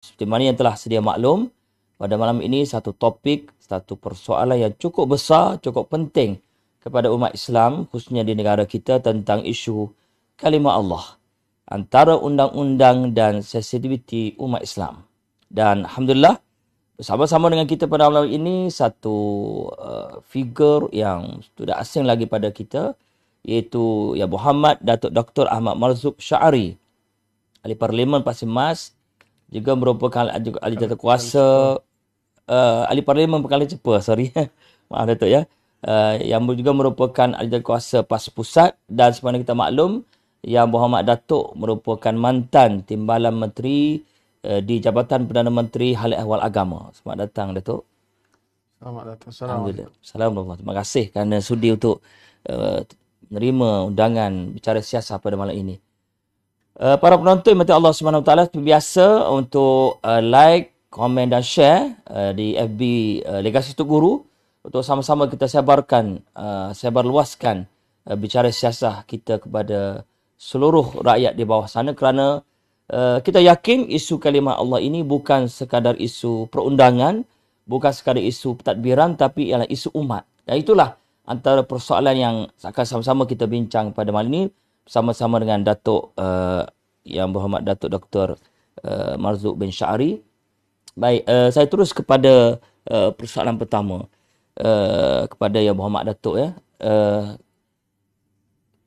Seperti mana yang telah sedia maklum, pada malam ini satu topik, satu persoalan yang cukup besar, cukup penting kepada umat Islam, khususnya di negara kita, tentang isu kalimah Allah antara undang-undang dan sensitiviti umat Islam. Dan Alhamdulillah, bersama-sama dengan kita pada malam ini, satu figur yang tidak asing lagi pada kita, iaitu Ya Muhammad Datuk Dr. Ahmad Marzuq Sya'ari, Ahli Parlimen Pasir Mas, juga merupakan ahli tata kuasa, ahli parlimen Pekala Cepa, sorry. Maaf Datuk ya. Yang juga merupakan ahli tata kuasa PAS Pusat, dan sebagaimana kita maklum, Yang Muhammad Datuk merupakan mantan Timbalan Menteri di Jabatan Perdana Menteri Hal Ehwal Agama. Selamat datang Datuk. Selamat datang. Alhamdulillah. Assalamualaikum. Assalamualaikum. Terima kasih kerana sudi untuk menerima undangan bicara siasat pada malam ini. Para penonton mati Allah SWT, seperti biasa untuk like, komen dan share di FB Legasi Tok Guru untuk sama-sama kita sebarluaskan bicara siasat kita kepada seluruh rakyat di bawah sana, kerana kita yakin isu kalimah Allah ini bukan sekadar isu perundangan, bukan sekadar isu pentadbiran, tapi ialah isu umat. Dan itulah antara persoalan yang akan sama-sama kita bincang pada malam ini bersama-sama dengan Datuk Yang Berhormat Datuk Dr. Marzuq bin Sya'ari. Baik, saya terus kepada persoalan pertama, kepada Yang Berhormat Datuk ya.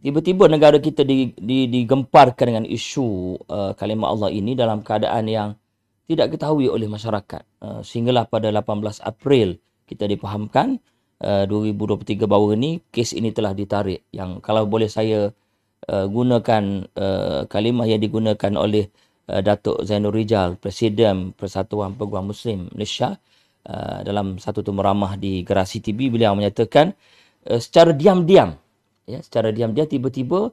Tiba-tiba negara kita digemparkan dengan isu kalimah Allah ini dalam keadaan yang tidak ketahui oleh masyarakat. Sehinggalah pada 18 April kita dipahamkan 2023 baru ini, kes ini telah ditarik. Yang kalau boleh saya gunakan kalimah yang digunakan oleh Datuk Zainul Rijal, Presiden Persatuan Peguam Muslim Malaysia, dalam satu tumeramah di Gerasi TV, beliau menyatakan secara diam-diam, secara diam-diam tiba-tiba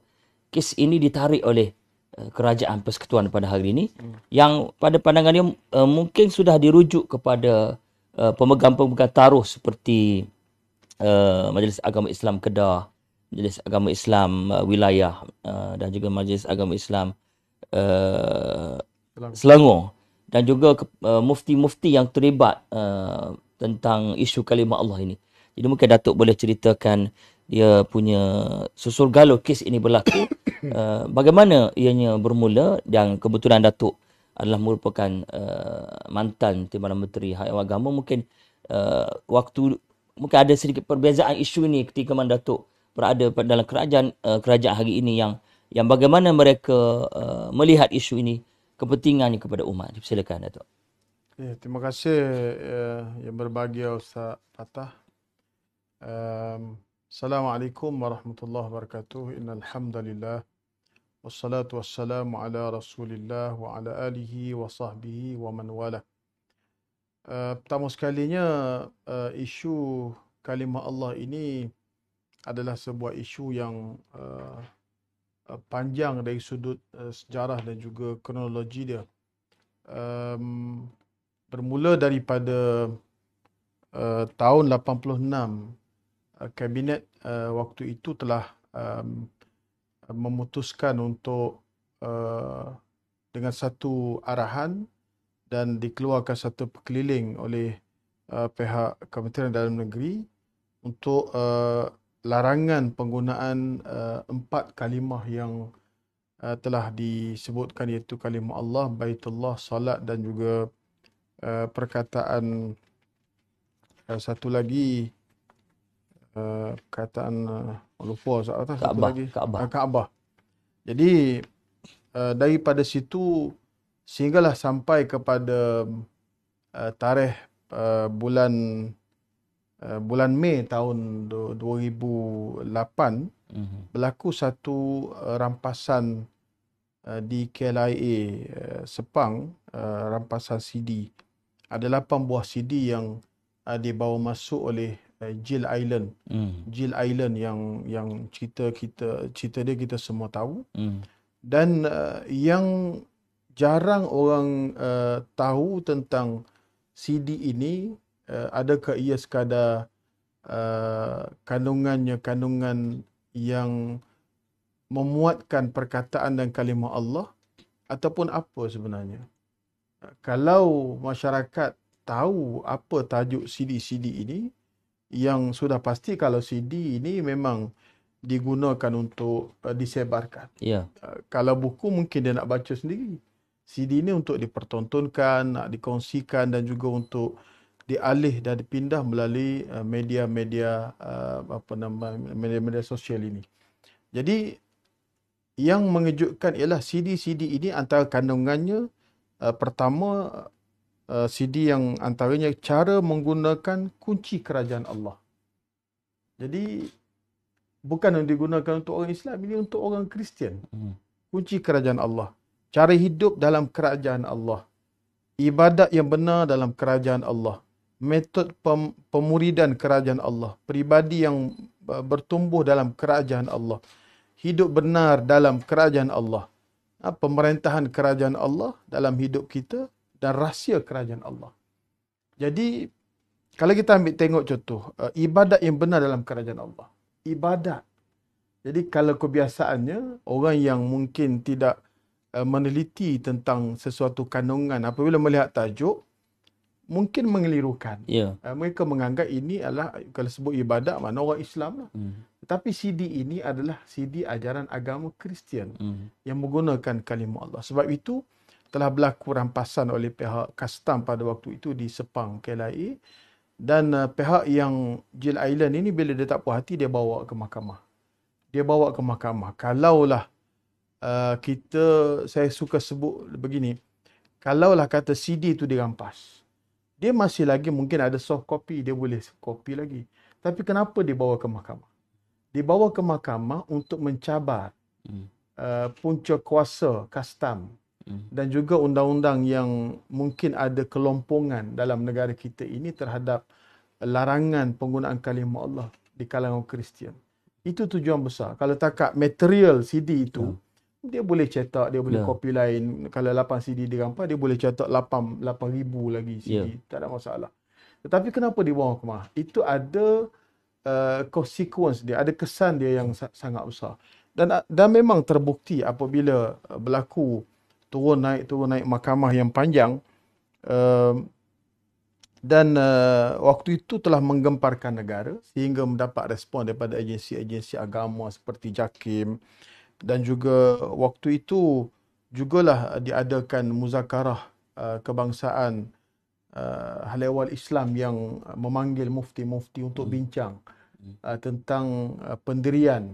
kes ini ditarik oleh Kerajaan Persekutuan pada hari ini, yang pada pandangan dia mungkin sudah dirujuk kepada pemegang-pemegang taruh seperti Majlis Agama Islam Kedah, Majlis Agama Islam Wilayah, dan juga Majlis Agama Islam Selangor, dan juga mufti-mufti yang terlibat tentang isu kalimah Allah ini. Jadi mungkin Datuk boleh ceritakan dia punya susul galau kes ini berlaku, bagaimana ianya bermula, dan kebetulan Datuk adalah merupakan mantan Timbalan Menteri Hal Ehwal Agama. Mungkin mungkin ada sedikit perbezaan isu ini ketika Datuk berada dalam kerajaan hari ini, yang bagaimana mereka melihat isu ini, kepentingannya kepada umat. Silakan Datuk. Ya, terima kasih yang berbahagia Ustaz Fatah. Assalamualaikum warahmatullahi wabarakatuh. Innal hamdalillah wassalatu wassalamu ala Rasulillah wa ala alihi wa sahbihi wa man wala. Pertama sekalinya, isu kalimah Allah ini adalah sebuah isu yang panjang dari sudut sejarah dan juga kronologi dia. Bermula daripada tahun 86, Kabinet waktu itu telah memutuskan untuk dengan satu arahan dan dikeluarkan satu perkeliling oleh pihak Kementerian Dalam Negeri untuk larangan penggunaan 4 kalimah yang telah disebutkan, iaitu kalimah Allah, Baitullah, Salat, dan juga perkataan satu lagi, perkataan lupa satu lagi, Kaabah. Jadi daripada situ sehinggalah sampai kepada tarikh bulan Mei tahun 2008, berlaku satu rampasan di KLIA Sepang, rampasan CD. Ada 8 buah CD yang dibawa masuk oleh Jill Island. Jill Island yang cerita dia kita semua tahu. Dan yang jarang orang tahu tentang CD ini, adakah ia sekadar kandungan yang memuatkan perkataan dan kalimah Allah, ataupun apa sebenarnya. Kalau masyarakat tahu apa tajuk CD-CD ini, yang sudah pasti kalau CD ini memang digunakan untuk disebarkan. Ya. Kalau buku mungkin dia nak baca sendiri. CD ini untuk dipertontonkan, nak dikongsikan dan juga untuk dialih dan dipindah melalui media-media media-media sosial ini. Jadi yang mengejutkan ialah CD-CD ini antara kandungannya pertama CD yang antaranya cara menggunakan kunci kerajaan Allah. Jadi bukan yang digunakan untuk orang Islam, ini untuk orang Kristian. Kunci kerajaan Allah. Cara hidup dalam kerajaan Allah. Ibadat yang benar dalam kerajaan Allah. Metod pemuridan kerajaan Allah. Peribadi yang bertumbuh dalam kerajaan Allah. Hidup benar dalam kerajaan Allah. Pemerintahan kerajaan Allah dalam hidup kita dan rahsia kerajaan Allah. Jadi, kalau kita ambil tengok contoh, ibadat yang benar dalam kerajaan Allah. Ibadat. Jadi, kalau kebiasaannya, orang yang mungkin tidak meneliti tentang sesuatu kandungan, apabila melihat tajuk, mungkin mengelirukan. Ya. Mereka menganggap ini adalah, kalau sebut ibadat, mana orang Islam lah. Tetapi CD ini adalah CD ajaran agama Kristian yang menggunakan kalimah Allah. Sebab itu, telah berlaku rampasan oleh pihak kastam pada waktu itu di Sepang, KLIA. Dan pihak yang Jill Island ini bila dia tak puas hati, dia bawa ke mahkamah. Kalaulah saya suka sebut begini, kalaulah kata CD itu dirampas, dia masih lagi mungkin ada soft copy, dia boleh copy lagi. Tapi kenapa dibawa ke mahkamah? Dibawa ke mahkamah untuk mencabar punca kuasa kastam dan juga undang-undang yang mungkin ada kelompongan dalam negara kita ini terhadap larangan penggunaan kalimah Allah di kalangan Kristian. Itu tujuan besar. Kalau takat material CD itu, dia boleh cetak, dia boleh copy lain. Kalau 8 CD dirampas, dia boleh cetak 8,000 lagi CD. Tak ada masalah. Tetapi kenapa dibawa ke mahkamah? Itu ada consequence dia, ada kesan dia yang sangat besar. Dan memang terbukti apabila berlaku turun naik mahkamah yang panjang, dan waktu itu telah menggemparkan negara sehingga mendapat respon daripada agensi-agensi agama seperti JAKIM. Dan juga waktu itu jugalah diadakan muzakarah kebangsaan Hal-Ehwal Islam yang memanggil mufti-mufti untuk bincang tentang pendirian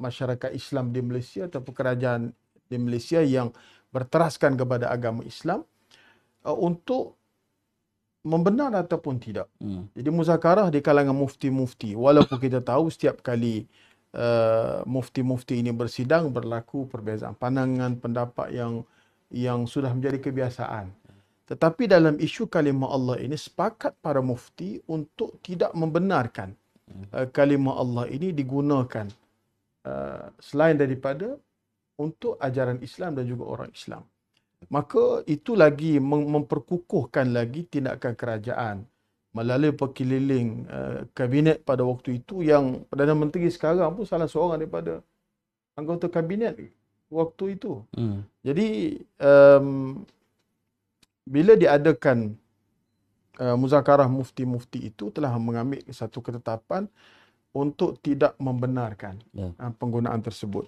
masyarakat Islam di Malaysia atau kerajaan di Malaysia yang berteraskan kepada agama Islam untuk membenar ataupun tidak. Jadi muzakarah di kalangan mufti-mufti, walaupun kita tahu setiap kali mufti-mufti ini bersidang berlaku perbezaan pandangan, pendapat yang sudah menjadi kebiasaan. Tetapi dalam isu kalimah Allah ini sepakat para mufti untuk tidak membenarkan kalimah Allah ini digunakan selain daripada untuk ajaran Islam dan juga orang Islam. Maka itu lagi memperkukuhkan lagi tindakan kerajaan melalui perkeliling kabinet pada waktu itu, yang Perdana Menteri sekarang pun salah seorang daripada anggota kabinet waktu itu. Jadi bila diadakan muzakarah mufti-mufti itu telah mengambil satu ketetapan untuk tidak membenarkan penggunaan tersebut.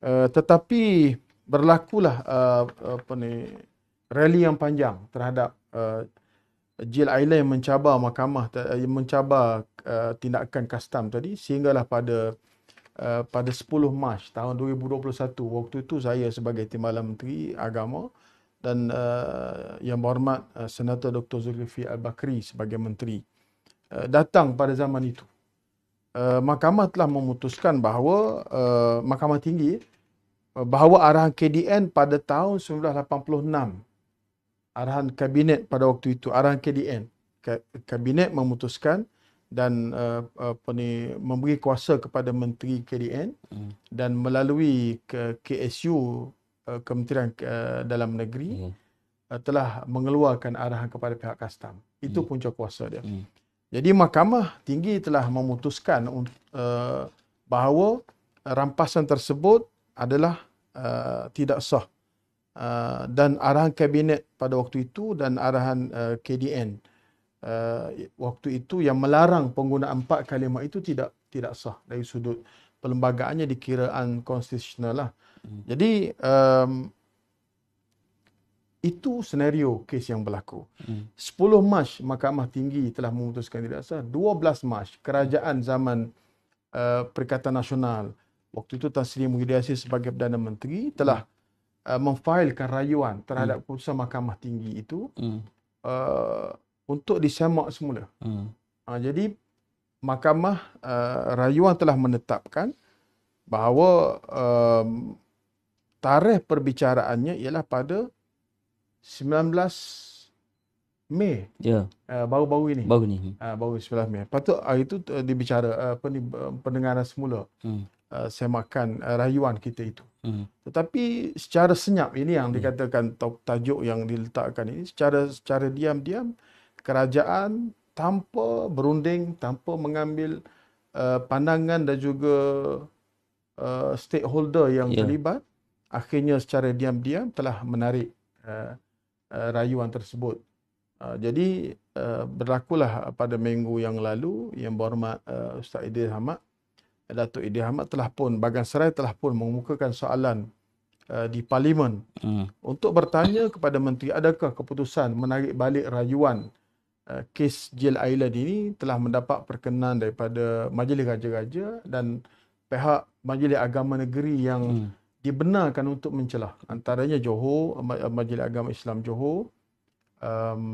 Tetapi berlakulah rally yang panjang terhadap Jill Island yang mencabar tindakan kastam tadi, sehinggalah pada 10 Mac tahun 2021, waktu itu saya sebagai Timbalan Menteri Agama dan Yang Berhormat Senator Dr. Zulkifli Al-Bakri sebagai Menteri datang pada zaman itu. Mahkamah telah memutuskan bahawa Mahkamah Tinggi bahawa arahan KDN pada tahun 1986, arahan kabinet pada waktu itu, arahan KDN, kabinet memutuskan dan memberi kuasa kepada Menteri KDN dan melalui KSU, Kementerian Dalam Negeri, telah mengeluarkan arahan kepada pihak kastam. Itu punca kuasa dia. Jadi Mahkamah Tinggi telah memutuskan bahawa rampasan tersebut adalah tidak sah dan arahan kabinet pada waktu itu dan arahan KDN waktu itu yang melarang penggunaan 4 kalimah itu tidak sah dari sudut perlembagaannya, dikira unconstitutional lah. Jadi itu senario kes yang berlaku. 10 Mac Mahkamah Tinggi telah memutuskan tidak sah. 12 Mac kerajaan zaman Perikatan Nasional waktu itu Tan Sri Muhyiddin Yassin sebagai Perdana Menteri telah memfailkan rayuan terhadap keputusan Mahkamah Tinggi itu untuk disemak semula. Jadi Mahkamah rayuan telah menetapkan bahawa tarikh perbicaraannya ialah pada 19 Mei. Ya. Baru-baru ini. Baru 19 Mei. Patut hari itu dibicara pendengaran semula. Semakan rayuan kita itu. Tetapi secara senyap, ini yang dikatakan tajuk yang diletakkan ini, secara diam-diam kerajaan tanpa berunding, tanpa mengambil pandangan dan juga stakeholder yang terlibat, akhirnya secara diam-diam telah menarik rayuan tersebut. Jadi berlakulah pada minggu yang lalu yang berhormat Ustaz Idris Ahmad, Datuk Idris Ahmad Bagan Serai telah pun mengemukakan soalan di Parlimen untuk bertanya kepada Menteri, adakah keputusan menarik balik rayuan kes Jil Island ini telah mendapat perkenan daripada Majlis Raja-Raja dan pihak Majlis Agama Negeri yang dibenarkan untuk mencelah, antaranya Johor, Majlis Agama Islam Johor,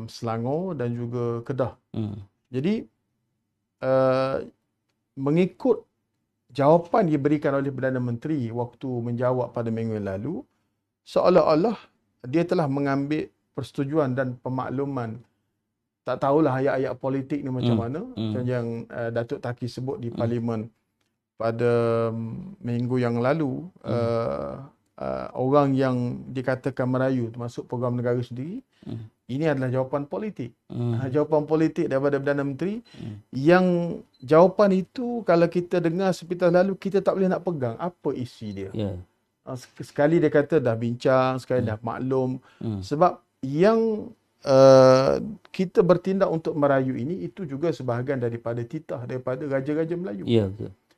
Selangor dan juga Kedah. Jadi mengikut jawapan diberikan oleh Perdana Menteri waktu menjawab pada minggu lalu, seolah-olah dia telah mengambil persetujuan dan pemakluman. Tak tahulah ayat-ayat politik ni macam mana, macam yang Datuk Taki sebut di Parlimen pada minggu yang lalu, orang yang dikatakan merayu termasuk program negara sendiri, ini adalah jawapan politik. Jawapan politik daripada Perdana Menteri yang jawapan itu kalau kita dengar sepintas lalu, kita tak boleh nak pegang apa isi dia. Sekali dia kata dah bincang, sekali dah maklum. Sebab yang kita bertindak untuk merayu ini itu juga sebahagian daripada titah daripada Raja-Raja Melayu.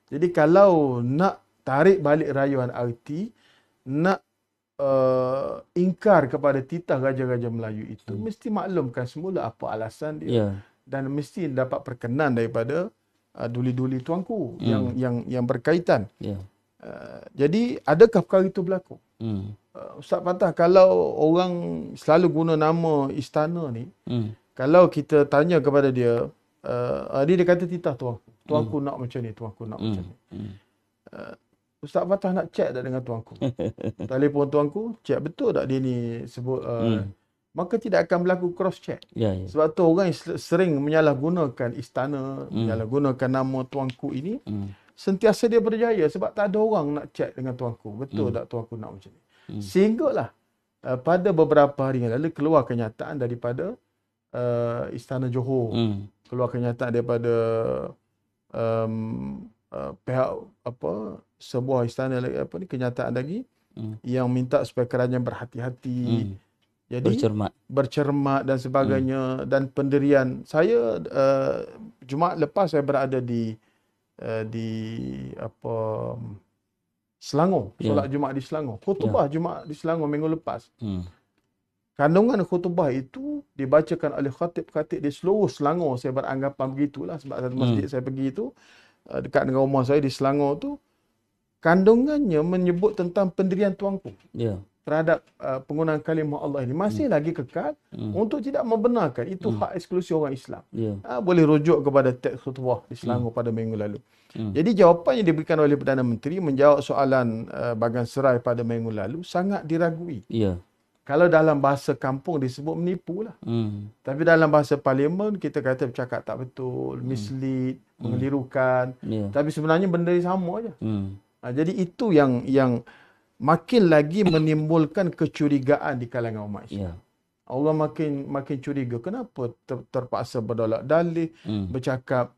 Jadi kalau nak tarik balik rayuan RT, nak ingkar kepada titah Raja-Raja Melayu itu, mesti maklumkan semula apa alasan dia. Dan mesti dapat perkenan daripada duli-duli tuanku yang berkaitan. Jadi adakah perkara itu berlaku? Ustaz Fatah, kalau orang selalu guna nama istana ni, kalau kita tanya kepada dia, dia kata titah tuanku. Tuanku nak macam ni, tuanku nak macam ni. Ustaz Fatah nak cek tak dengan tuanku? Telefon tuanku, cek betul tak dia ni sebut. Maka tidak akan berlaku cross check. Sebab tu orang yang sering menyalahgunakan istana, menyalahgunakan nama tuanku ini, sentiasa dia berjaya sebab tak ada orang nak cek dengan tuanku. Betul tak tuanku nak macam ni? Sehinggalah pada beberapa hari yang lalu keluar kenyataan daripada Istana Johor. Keluar kenyataan daripada pihak sebuah istana kenyataan lagi yang minta supaya kerajaan berhati-hati. Jadi bercermat dan sebagainya. Dan pendirian saya Jumaat lepas saya berada di Selangor, solat Jumaat di Selangor. Khutbah Jumaat di Selangor minggu lepas. Kandungan khutbah itu dibacakan oleh khatib-khatib di seluruh Selangor. Saya beranggapan begitulah sebab satu masjid saya pergi itu dekat dengan rumah saya di Selangor tu, kandungannya menyebut tentang pendirian tuanku terhadap penggunaan kalimah Allah ini masih lagi kekal untuk tidak membenarkan. Itu hak eksklusif orang Islam. Boleh rujuk kepada teks khutbah di Selangor pada minggu lalu. Jadi jawapan yang diberikan oleh Perdana Menteri menjawab soalan Bagan Serai pada minggu lalu sangat diragui. Kalau dalam bahasa kampung disebut menipu lah. Tapi dalam bahasa parlimen kita kata bercakap tak betul, mislead, mengelirukan. Tapi sebenarnya benda sama aja. Jadi itu yang makin lagi menimbulkan kecurigaan di kalangan umat Islam. Orang makin curiga. Kenapa terpaksa berdolak dalih, bercakap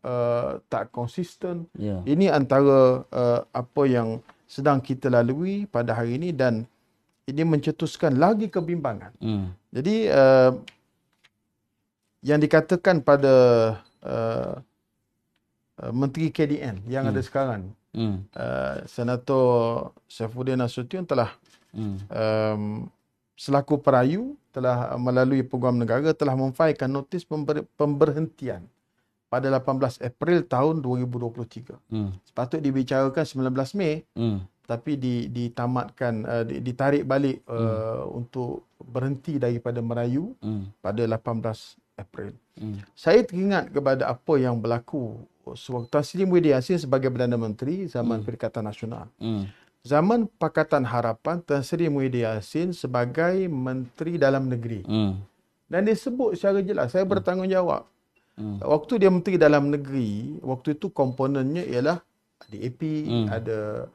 tak konsisten. Ini antara apa yang sedang kita lalui pada hari ini, dan ini mencetuskan lagi kebimbangan. Jadi yang dikatakan pada Menteri KDN yang ada sekarang, Senator Saifuddin Nasution telah selaku perayu telah melalui Peguam Negara telah memfailkan notis pemberhentian pada 18 April tahun 2023. Sepatut dibicarakan 19 Mei, tapi ditamatkan, ditarik balik untuk berhenti daripada merayu pada 18 April. Saya teringat kepada apa yang berlaku sewaktu Tan Sri Muhyiddin Yassin sebagai Perdana Menteri zaman Perikatan Nasional. Zaman Pakatan Harapan, Tan Sri Muhyiddin Yassin sebagai Menteri Dalam Negeri. Dan dia sebut secara jelas, saya bertanggungjawab. Waktu dia Menteri Dalam Negeri, waktu itu komponennya ialah DAP, ada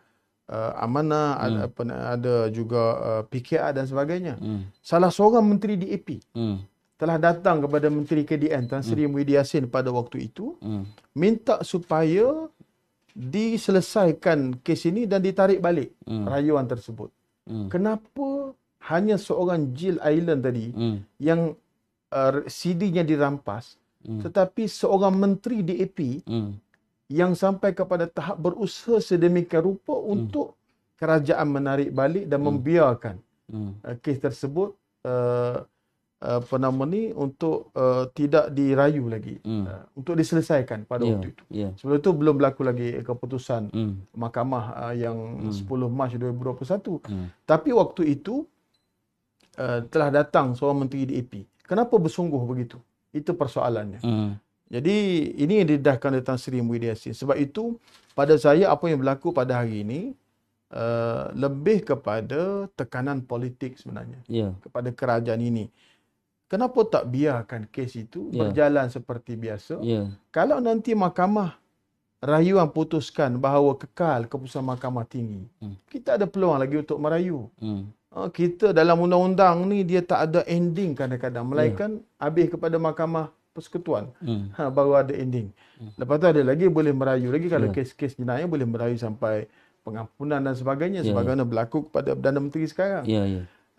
Amanah, ada juga PKR dan sebagainya. Salah seorang Menteri DAP telah datang kepada Menteri KDN Tan Sri Muhyiddin Yassin pada waktu itu, minta supaya diselesaikan kes ini dan ditarik balik rayuan tersebut. Kenapa hanya seorang Jill Island tadi yang CD-nya dirampas, tetapi seorang Menteri DAP yang sampai kepada tahap berusaha sedemikian rupa untuk kerajaan menarik balik dan membiarkan kes tersebut untuk tidak dirayu lagi, untuk diselesaikan pada waktu itu. Sebelum itu belum berlaku lagi keputusan mahkamah yang 10 Mac 2021. Tapi waktu itu telah datang seorang Menteri DAP. Kenapa bersungguh begitu? Itu persoalannya. Jadi ini yang didedahkan oleh Tan Sri Muhyiddin Yassin. Sebab itu pada saya apa yang berlaku pada hari ini lebih kepada tekanan politik sebenarnya kepada kerajaan ini. Kenapa tak biarkan kes itu berjalan seperti biasa? Kalau nanti mahkamah rayuan putuskan bahawa kekal keputusan mahkamah tinggi, kita ada peluang lagi untuk merayu. Kita dalam undang-undang ni dia tak ada ending kadang-kadang, melainkan habis kepada mahkamah persekutuan baru ada ending. Lepas tu ada lagi boleh merayu lagi kalau kes-kes jenayah boleh merayu sampai pengampunan dan sebagainya, sebagaimana berlaku kepada Perdana Menteri sekarang.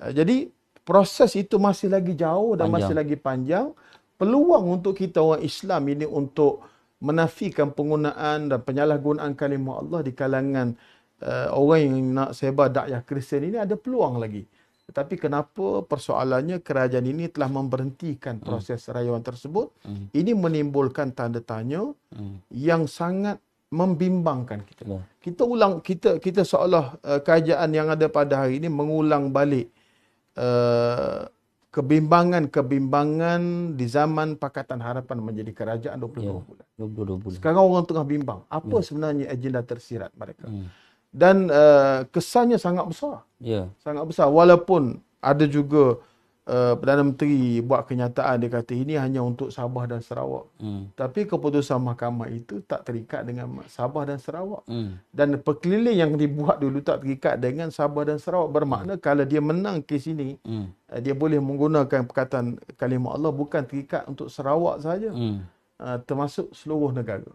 Jadi proses itu masih lagi jauh dan masih lagi panjang. Peluang untuk kita orang Islam ini untuk menafikan penggunaan dan penyalahgunaan kalimah Allah di kalangan orang yang nak sebar dakwah Kristian ini ada peluang lagi. Tetapi kenapa persoalannya kerajaan ini telah memberhentikan proses rayuan tersebut? Ini menimbulkan tanda tanya yang sangat membimbangkan kita. Kita seolah kerajaan yang ada pada hari ini mengulang balik kebimbangan di zaman Pakatan Harapan menjadi kerajaan 22 bulan. 22 bulan. Sekarang orang tengah bimbang. Apa sebenarnya agenda tersirat mereka? Dan kesannya sangat besar. Sangat besar. Walaupun ada juga Perdana Menteri buat kenyataan, dia kata ini hanya untuk Sabah dan Sarawak. Tapi keputusan mahkamah itu tak terikat dengan Sabah dan Sarawak. Dan perkeliling yang dibuat dulu tak terikat dengan Sabah dan Sarawak. Bermakna kalau dia menang kes ini, dia boleh menggunakan perkataan kalimah Allah bukan terikat untuk Sarawak sahaja, termasuk seluruh negara.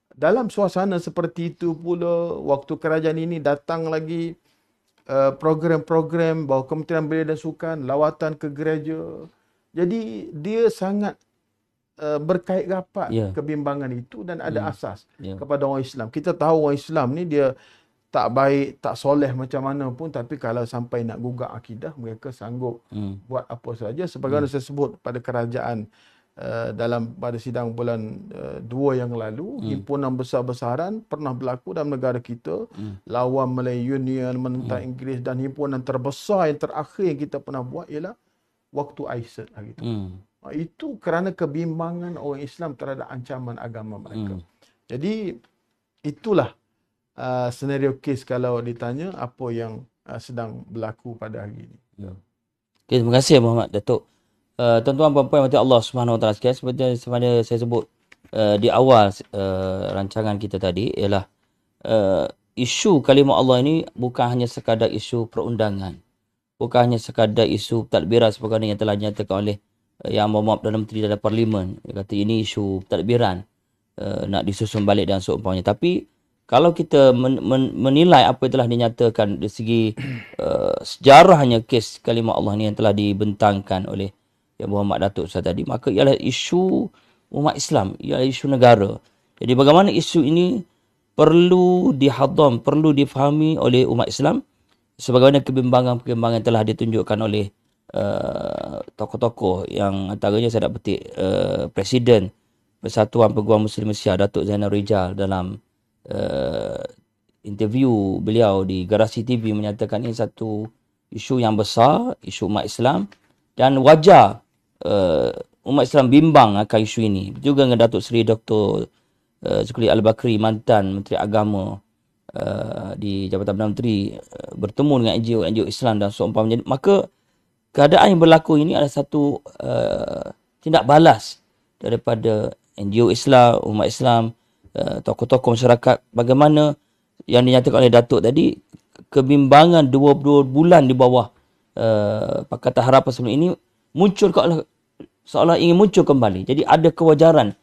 Dalam suasana seperti itu pula, waktu kerajaan ini datang lagi program-program bahawa Kementerian Belia dan Sukan, lawatan ke gereja. Jadi dia sangat berkait rapat kebimbangan itu dan ada asas kepada orang Islam. Kita tahu orang Islam ni dia tak baik, tak soleh macam mana pun, tapi kalau sampai nak gugak akidah, mereka sanggup buat apa saja. Sebagaimana saya sebut pada kerajaan pada sidang bulan 2 yang lalu, himpunan besar-besaran pernah berlaku dalam negara kita, lawan Malay Union, menentang Inggeris, dan himpunan terbesar yang terakhir yang kita pernah buat ialah waktu Aisyah hari itu. Itu kerana kebimbangan orang Islam terhadap ancaman agama mereka. Jadi itulah senario kes kalau ditanya apa yang sedang berlaku pada hari ini. Okay, terima kasih Muhammad Datuk. Tuan-tuan puan-puan yang Allah Subhanahu Wa Taala sekalian, seperti mana saya sebut di awal rancangan kita tadi, ialah isu kalimah Allah ini bukan hanya sekadar isu perundangan, bukan hanya sekadar isu tadbiran sebagaimana yang telah dinyatakan oleh Yang Amat Perdana Menteri dalam Parlimen. Dia kata ini isu tadbiran nak disusun balik dan seumpamanya. Tapi kalau kita menilai apa yang telah dinyatakan dari segi sejarahnya kes kalimah Allah ni yang telah dibentangkan oleh Yang Berhormat Datuk Ustaz tadi, maka ialah isu umat Islam, ialah isu negara. Jadi bagaimana isu ini perlu dihadam, perlu difahami oleh umat Islam sebagaimana kebimbangan-kebimbangan telah ditunjukkan oleh tokoh-tokoh yang antaranya saya nak petik Presiden Persatuan Peguam Muslim Malaysia Datuk Zainal Rijal dalam interview beliau di Garasi TV menyatakan ini satu isu yang besar, isu umat Islam, dan wajar umat Islam bimbang akan isu ini. Juga dengan Datuk Seri Dr. Zulkifli Al-Bakri, mantan Menteri Agama di Jabatan Perdana Menteri, bertemu dengan NGO Islam dan seumpamanya. Maka keadaan yang berlaku ini adalah satu tindak balas daripada NGO Islam, umat Islam, tokoh-tokoh masyarakat. Bagaimana yang dinyatakan oleh Datuk tadi, kebimbangan 22 bulan di bawah Pakatan Harapan sebelum ini muncul seolah ingin muncul kembali. Jadi ada kewajaran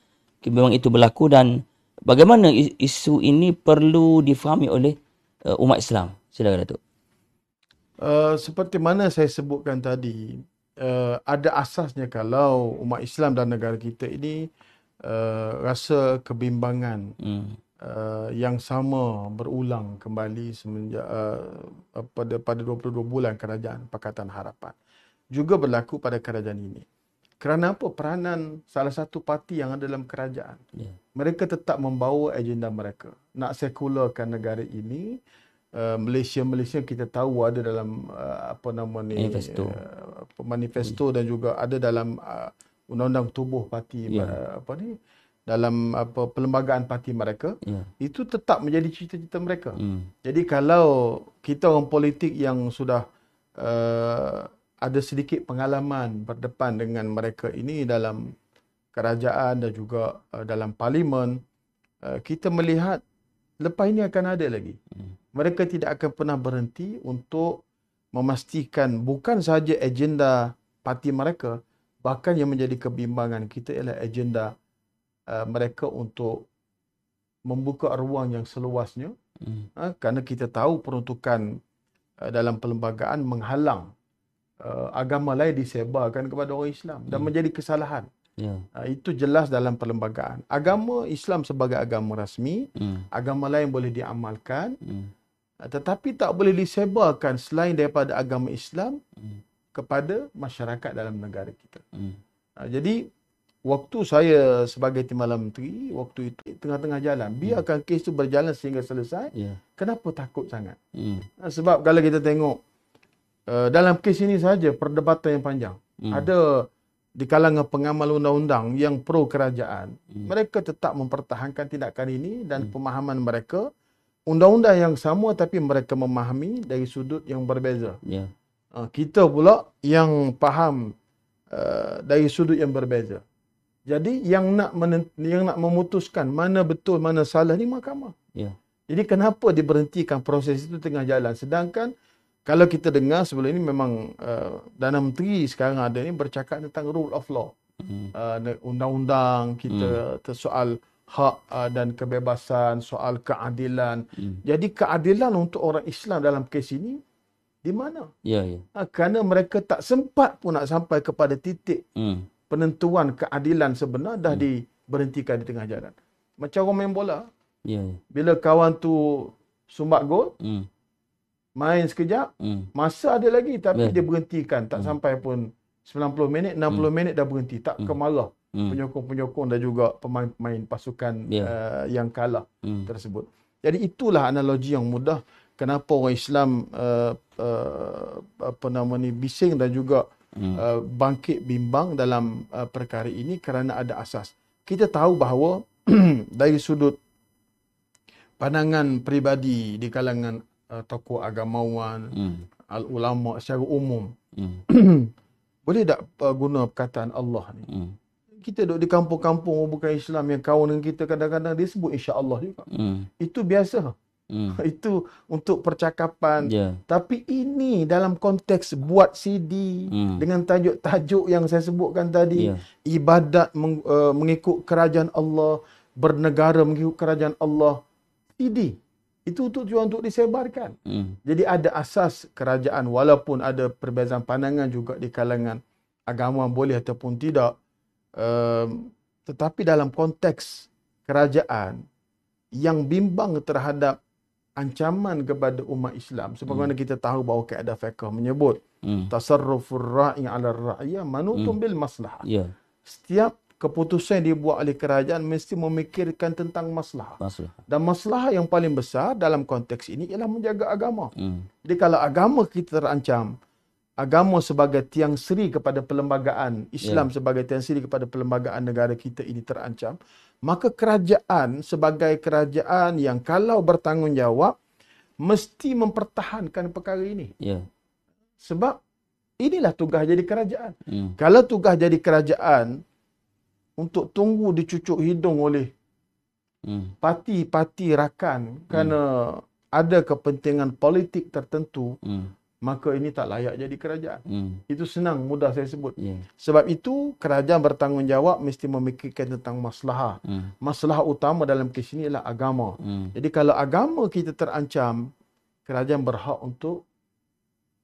kebimbangan itu berlaku, dan bagaimana isu ini perlu difahami oleh umat Islam. Silakan Datuk. Seperti mana saya sebutkan tadi, ada asasnya kalau umat Islam dan negara kita ini rasa kebimbangan yang sama berulang kembali semenjak pada 22 bulan kerajaan Pakatan Harapan. Juga berlaku pada kerajaan ini. Kerana apa? Peranan salah satu parti yang ada dalam kerajaan. Mereka tetap membawa agenda mereka. Nak sekularkan negara ini. Malaysia kita tahu ada dalam manifesto dan juga ada dalam undang-undang tubuh parti dalam perlembagaan parti mereka. Itu tetap menjadi cita-cita mereka. Jadi kalau kita orang politik yang sudah ada sedikit pengalaman berdepan dengan mereka ini dalam kerajaan dan juga dalam parlimen, kita melihat lepas ini akan ada lagi. Mereka tidak akan pernah berhenti untuk memastikan bukan sahaja agenda parti mereka, bahkan yang menjadi kebimbangan kita ialah agenda mereka untuk membuka ruang yang seluasnya. Kerana kita tahu peruntukan dalam perlembagaan menghalang agama lain disebarkan kepada orang Islam dan menjadi kesalahan. Itu jelas dalam perlembagaan. Agama Islam sebagai agama rasmi, agama lain boleh diamalkan, tetapi tak boleh disebarkan selain daripada agama Islam kepada masyarakat dalam negara kita. Jadi waktu saya sebagai Timbalan Menteri, waktu itu tengah-tengah jalan, biarkan kes itu berjalan sehingga selesai. Kenapa takut sangat? Sebab kalau kita tengok dalam kes ini saja perdebatan yang panjang. Ada di kalangan pengamal undang-undang yang pro kerajaan, mereka tetap mempertahankan tindakan ini dan pemahaman mereka undang-undang yang sama tapi mereka memahami dari sudut yang berbeza. Kita pula yang faham dari sudut yang berbeza. Jadi yang nak memutuskan mana betul mana salah ni mahkamah. Jadi kenapa diberhentikan proses itu tengah jalan, sedangkan kalau kita dengar sebelum ini memang Perdana Menteri sekarang ada ni bercakap tentang rule of law. Undang-undang kita soal hak dan kebebasan, soal keadilan. Jadi keadilan untuk orang Islam dalam kes ini di mana? Kerana mereka tak sempat pun nak sampai kepada titik penentuan keadilan sebenar, dah diberhentikan di tengah jalan. Macam orang main bola. Bila kawan tu sumbat gol, main sekejap, masa ada lagi tapi dia berhentikan. Tak sampai pun 90 minit, 60 minit dah berhenti. Tak kemarah penyokong-penyokong dan juga pemain-pemain pasukan yang kalah tersebut. Jadi itulah analogi yang mudah kenapa orang Islam bising dan juga bangkit bimbang dalam perkara ini, kerana ada asas. Kita tahu bahawa dari sudut pandangan peribadi di kalangan tokoh agamawan, ulama secara umum, boleh tak guna perkataan Allah ni? Kita duduk di kampung-kampung bukan Islam yang kawan dengan kita, kadang-kadang dia sebut insya-Allah juga. Itu biasa. Itu untuk percakapan. Tapi ini dalam konteks buat CD dengan tajuk-tajuk yang saya sebutkan tadi, ibadat mengikut kerajaan Allah, bernegara mengikut kerajaan Allah. CD. Itu untuk disebarkan. Jadi ada asas kerajaan, walaupun ada perbezaan pandangan juga di kalangan agama boleh ataupun tidak. Tetapi dalam konteks kerajaan yang bimbang terhadap ancaman kepada umat Islam, sebagaimana kita tahu bahawa kaedah fiqh menyebut tasarrufur ra'i 'ala ar-ra'iyah manutun bil maslahah. Setiap keputusan yang dibuat oleh kerajaan mesti memikirkan tentang maslahah. Dan maslahah yang paling besar dalam konteks ini ialah menjaga agama. Jadi kalau agama kita terancam, agama sebagai tiang seri kepada perlembagaan Islam, sebagai tiang seri kepada perlembagaan negara kita ini terancam, maka kerajaan sebagai kerajaan yang kalau bertanggungjawab mesti mempertahankan perkara ini. Sebab inilah tugas jadi kerajaan. Kalau tugas jadi kerajaan untuk tunggu dicucuk hidung oleh parti-parti rakan kerana ada kepentingan politik tertentu, maka ini tak layak jadi kerajaan. Itu senang, mudah saya sebut. Sebab itu, kerajaan bertanggungjawab mesti memikirkan tentang maslahah. Maslahah utama dalam kes ini ialah agama. Jadi kalau agama kita terancam, kerajaan berhak untuk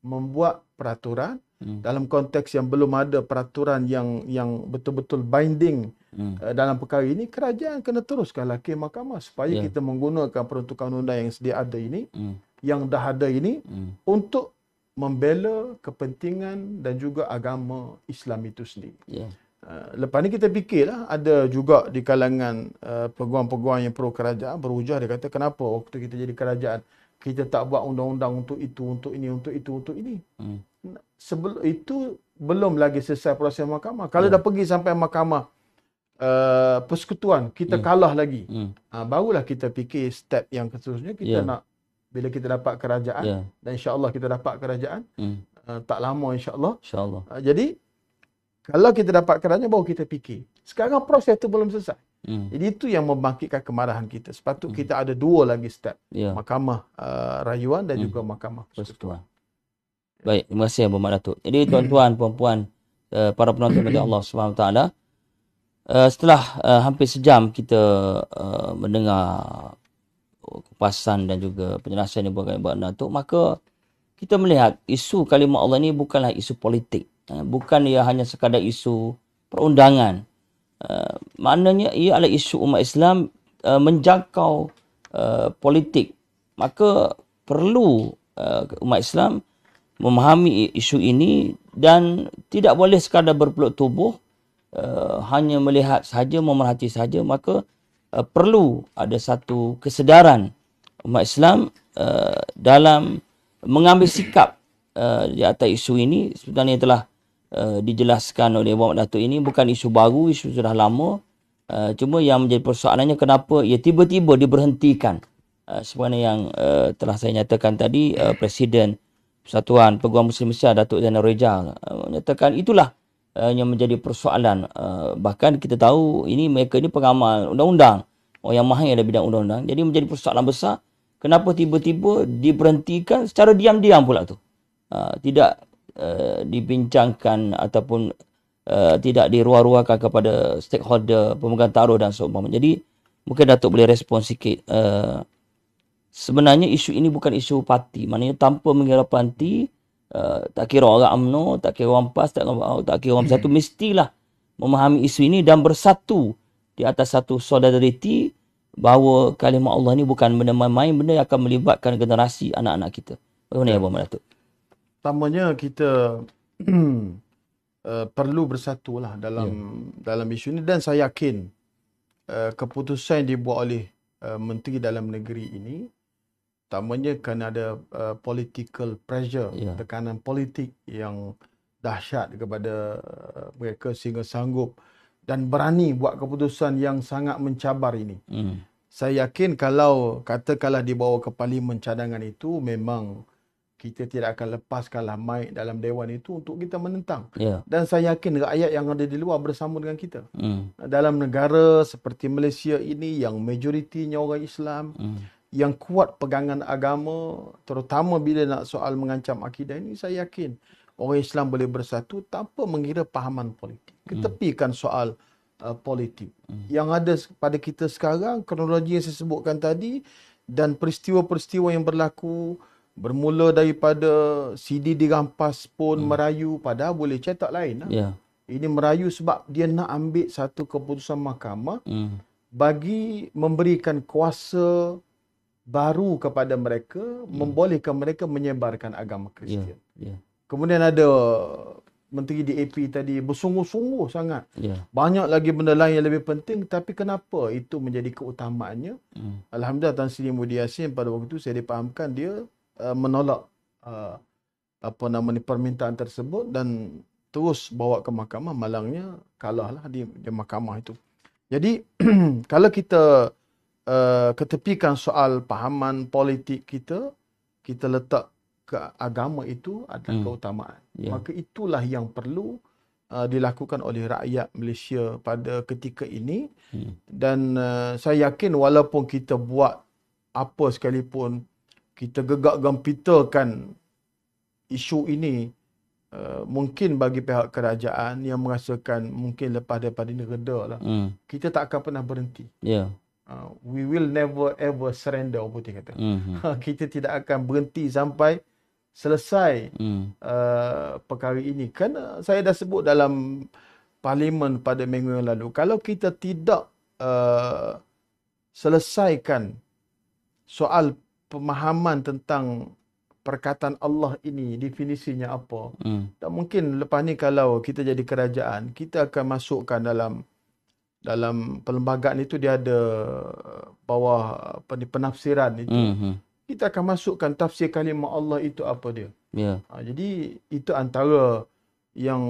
membuat peraturan. Dalam konteks yang belum ada peraturan yang betul-betul binding dalam perkara ini, kerajaan kena teruskanlah ke mahkamah supaya kita menggunakan peruntukan undang yang sedia ada ini, yang dah ada ini, untuk membela kepentingan dan juga agama Islam itu sendiri. Lepas ni kita fikirlah, ada juga di kalangan peguam-peguam yang pro kerajaan berujar, dia kata kenapa waktu kita jadi kerajaan kita tak buat undang-undang untuk itu, untuk ini, untuk itu, untuk ini. Sebelum itu belum lagi selesai proses mahkamah. Kalau dah pergi sampai mahkamah persekutuan, kita kalah lagi. Barulah kita fikir step yang seterusnya, kita nak, bila kita dapat kerajaan, dan insya-Allah kita dapat kerajaan, tak lama insya-Allah. Jadi kalau kita dapat kerajaan baru kita fikir. Sekarang proses itu belum selesai. Jadi itu yang membangkitkan kemarahan kita. Sepatutnya kita ada dua lagi step. Mahkamah rayuan dan juga mahkamah persekutuan. Baik, terima kasih Abu Mak Datuk. Jadi tuan-tuan, puan-puan, para penonton bagi Allah SWT, setelah hampir sejam kita mendengar kupasan dan juga penjelasan yang dibuat oleh Datuk, maka kita melihat isu kalimah Allah ini bukanlah isu politik. Bukan ia hanya sekadar isu perundangan. Maknanya ia adalah isu umat Islam menjangkau politik. Maka perlu umat Islam memahami isu ini dan tidak boleh sekadar berpeluk tubuh, hanya melihat saja, memerhati saja. Maka perlu ada satu kesedaran umat Islam dalam mengambil sikap di atas isu ini. Sebenarnya telah dijelaskan oleh Muhammad Datuk, ini bukan isu baru, isu sudah lama. Cuma yang menjadi persoalannya kenapa ia tiba-tiba diberhentikan. Sebenarnya yang telah saya nyatakan tadi, Presiden Persatuan Peguam Muslim Malaysia Datuk Zainal Rejal menyatakan itulah yang menjadi persoalan. Bahkan kita tahu mereka ini pengamal undang-undang, orang yang mahir dalam bidang undang-undang. Jadi menjadi persoalan besar, kenapa tiba-tiba diberhentikan secara diam-diam pula tu. Tidak dibincangkan ataupun tidak diruah-ruahkan kepada stakeholder, pemegang taruh dan seumpamanya. Jadi mungkin Datuk boleh respon sikit. Sebenarnya isu ini bukan isu parti. Maknanya tanpa mengira parti, tak kira orang UMNO, tak kira orang PAS, tak kira orang bersatu, mestilah memahami isu ini dan bersatu di atas satu solidariti bahawa kalimah Allah ini bukan benda main-main, benda yang akan melibatkan generasi anak-anak kita. Bagaimana ya, Abang Datuk? Pertamanya kita perlu bersatulah dalam isu ini, dan saya yakin keputusan yang dibuat oleh Menteri Dalam Negeri ini, utamanya kerana ada political pressure, tekanan politik yang dahsyat kepada mereka sehingga sanggup dan berani buat keputusan yang sangat mencabar ini. Saya yakin kalau katakanlah dibawa ke Parlimen cadangan itu, memang kita tidak akan lepaskanlah mic dalam Dewan itu untuk kita menentang. Dan saya yakin rakyat yang ada di luar bersama dengan kita. Dalam negara seperti Malaysia ini yang majoritinya orang Islam, yang kuat pegangan agama, terutama bila nak soal mengancam akidah ini, saya yakin orang Islam boleh bersatu tanpa mengira pahaman politik. Ketepikan soal politik. Yang ada pada kita sekarang, kronologi yang saya sebutkan tadi, dan peristiwa-peristiwa yang berlaku bermula daripada CD dirampas pun merayu, padahal boleh cetak lain. Ya. Ini merayu sebab dia nak ambil satu keputusan mahkamah bagi memberikan kuasa baru kepada mereka, membolehkan mereka menyebarkan agama Kristian. Kemudian ada Menteri DAP tadi bersungguh-sungguh sangat. Banyak lagi benda lain yang lebih penting, tapi kenapa itu menjadi keutamaannya? Alhamdulillah Tan Sri Muhyiddin Yassin pada waktu itu saya dipahamkan dia menolak permintaan tersebut dan terus bawa ke mahkamah, malangnya kalahlah di mahkamah itu. Jadi kalau kita ketepikan soal pahaman politik kita letak ke agama itu adalah keutamaan. Maka itulah yang perlu dilakukan oleh rakyat Malaysia pada ketika ini. Dan saya yakin walaupun kita buat apa sekalipun, kita gegak gempitakan isu ini, mungkin bagi pihak kerajaan yang merasakan mungkin lepas daripada ini reda lah, kita tak akan pernah berhenti. We will never ever surrender, putih kata. Kita tidak akan berhenti sampai selesai perkara ini. Kerana saya dah sebut dalam parlimen pada minggu yang lalu, kalau kita tidak selesaikan soal pemahaman tentang perkataan Allah ini, definisinya apa, tak mungkin lepas ni kalau kita jadi kerajaan, kita akan masukkan dalam perlembagaan itu dia ada bawah penafsiran itu. Kita akan masukkan tafsir kalimah Allah itu apa dia. Jadi itu antara yang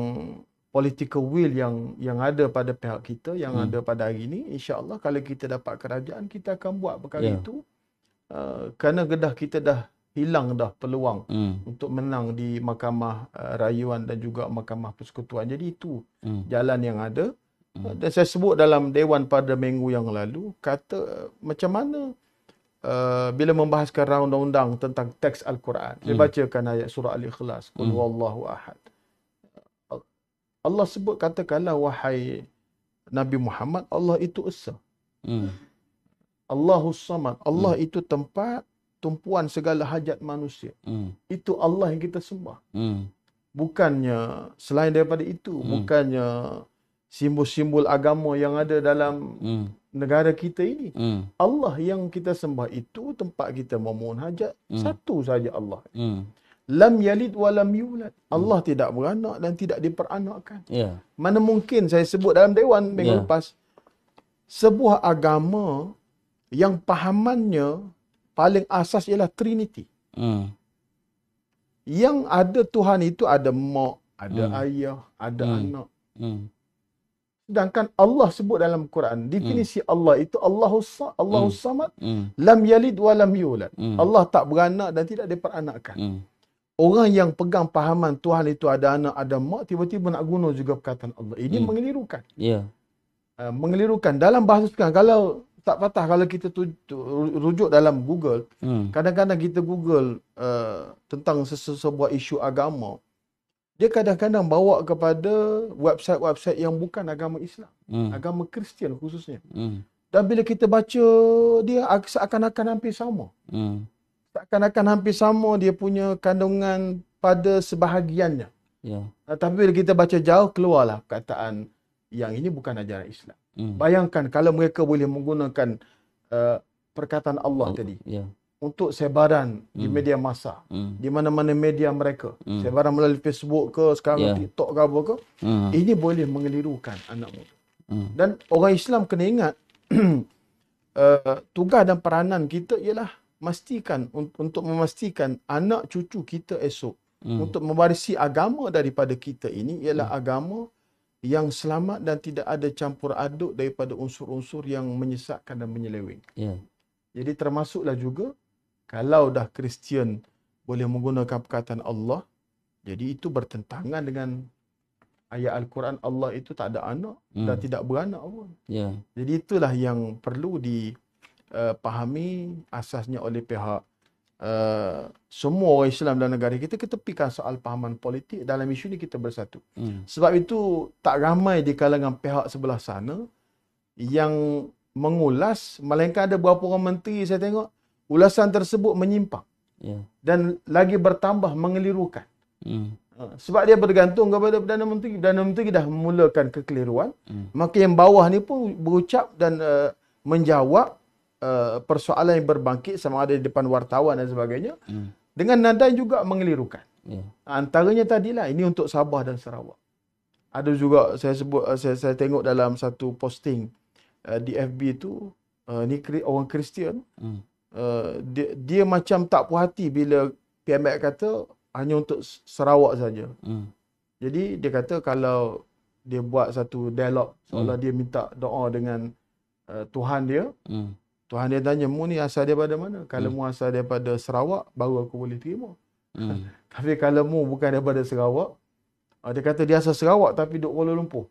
political will yang ada pada pihak kita, yang ada pada hari ini. InsyaAllah kalau kita dapat kerajaan, kita akan buat perkara itu. Kerana kita dah hilang dah peluang untuk menang di mahkamah rayuan dan juga mahkamah persekutuan. Jadi itu jalan yang ada. Dan saya sebut dalam Dewan pada minggu yang lalu, kata macam mana bila membahaskan undang-undang tentang teks Al-Quran. Saya bacakan ayat surah Al-Ikhlas. Qul huwallahu ahad. Allah sebut, katakanlah wahai Nabi Muhammad, Allah itu esa. Allahus Samad. Allah itu tempat tumpuan segala hajat manusia. Itu Allah yang kita sembah. Bukannya selain daripada itu. Bukannya simbol-simbol agama yang ada dalam negara kita ini. Allah yang kita sembah itu tempat kita memohon hajat. Satu saja Allah. Lam yalid wa lam yulad. Allah tidak beranak dan tidak diperanakkan. Mana mungkin saya sebut dalam Dewan minggu lepas, sebuah agama yang pahamannya paling asas ialah Trinity. Yang ada Tuhan itu ada mak, ada ayah, ada anak. Sedangkan Allah sebut dalam Quran, definisi Allah itu Allahus Samad, lam yalid wa lam yulad. Allah tak beranak dan tidak diperanakkan. Orang yang pegang pahaman Tuhan itu ada anak, ada mak, tiba-tiba nak guna juga perkataan Allah. Ini mengelirukan. Mengelirukan. Dalam bahasa sekarang, kalau tak patah, kalau kita rujuk dalam Google, kadang-kadang kita Google tentang sebuah isu agama, dia kadang-kadang bawa kepada website-website yang bukan agama Islam. Agama Kristian khususnya. Dan bila kita baca, dia seakan-akan hampir sama. Seakan-akan hampir sama dia punya kandungan pada sebahagiannya. Tapi bila kita baca jauh, keluarlah perkataan yang ini bukan ajaran Islam. Bayangkan kalau mereka boleh menggunakan perkataan Allah tadi untuk sebaran di media massa, di mana-mana media mereka, sebaran melalui Facebook ke, sekarang TikTok ke apa ke, ini boleh mengelirukan anak muda. Dan orang Islam kena ingat, tugas dan peranan kita ialah untuk memastikan anak cucu kita esok, untuk mewarisi agama daripada kita ini ialah agama yang selamat dan tidak ada campur aduk daripada unsur-unsur yang menyesatkan dan menyeleweng. Jadi termasuklah juga kalau dah Kristian boleh menggunakan perkataan Allah, jadi itu bertentangan dengan ayat Al-Quran. Allah itu tak ada anak dan tidak beranak pun. Jadi itulah yang perlu dipahami asasnya oleh pihak semua orang Islam dalam negara kita. Ketepikan soal pahaman politik, dalam isu ini kita bersatu. Sebab itu tak ramai di kalangan pihak sebelah sana yang mengulas, melainkan ada beberapa orang menteri saya tengok, ulasan tersebut menyimpang Ya. dan lagi bertambah mengelirukan. Hmm. Sebab dia bergantung kepada Perdana Menteri. Perdana Menteri dah memulakan kekeliruan. Maka yang bawah ni pun berucap dan menjawab persoalan yang berbangkit sama ada di depan wartawan dan sebagainya. Dengan nada yang juga mengelirukan. Ya. Antaranya tadilah ini untuk Sabah dan Sarawak. Ada juga saya tengok dalam satu posting di FB tu, ni orang Kristian. Dia macam tak puas hati bila PMX kata hanya untuk Sarawak saja. Jadi dia kata kalau dia buat satu dialog seolah dia minta doa dengan Tuhan dia. Tuhan dia tanya, mu ni asal daripada mana? Kalau mu asal daripada Sarawak, baru aku boleh terima. Tapi kalau mu bukan daripada Sarawak, dia kata dia asal Sarawak tapi duduk Kuala Lumpur.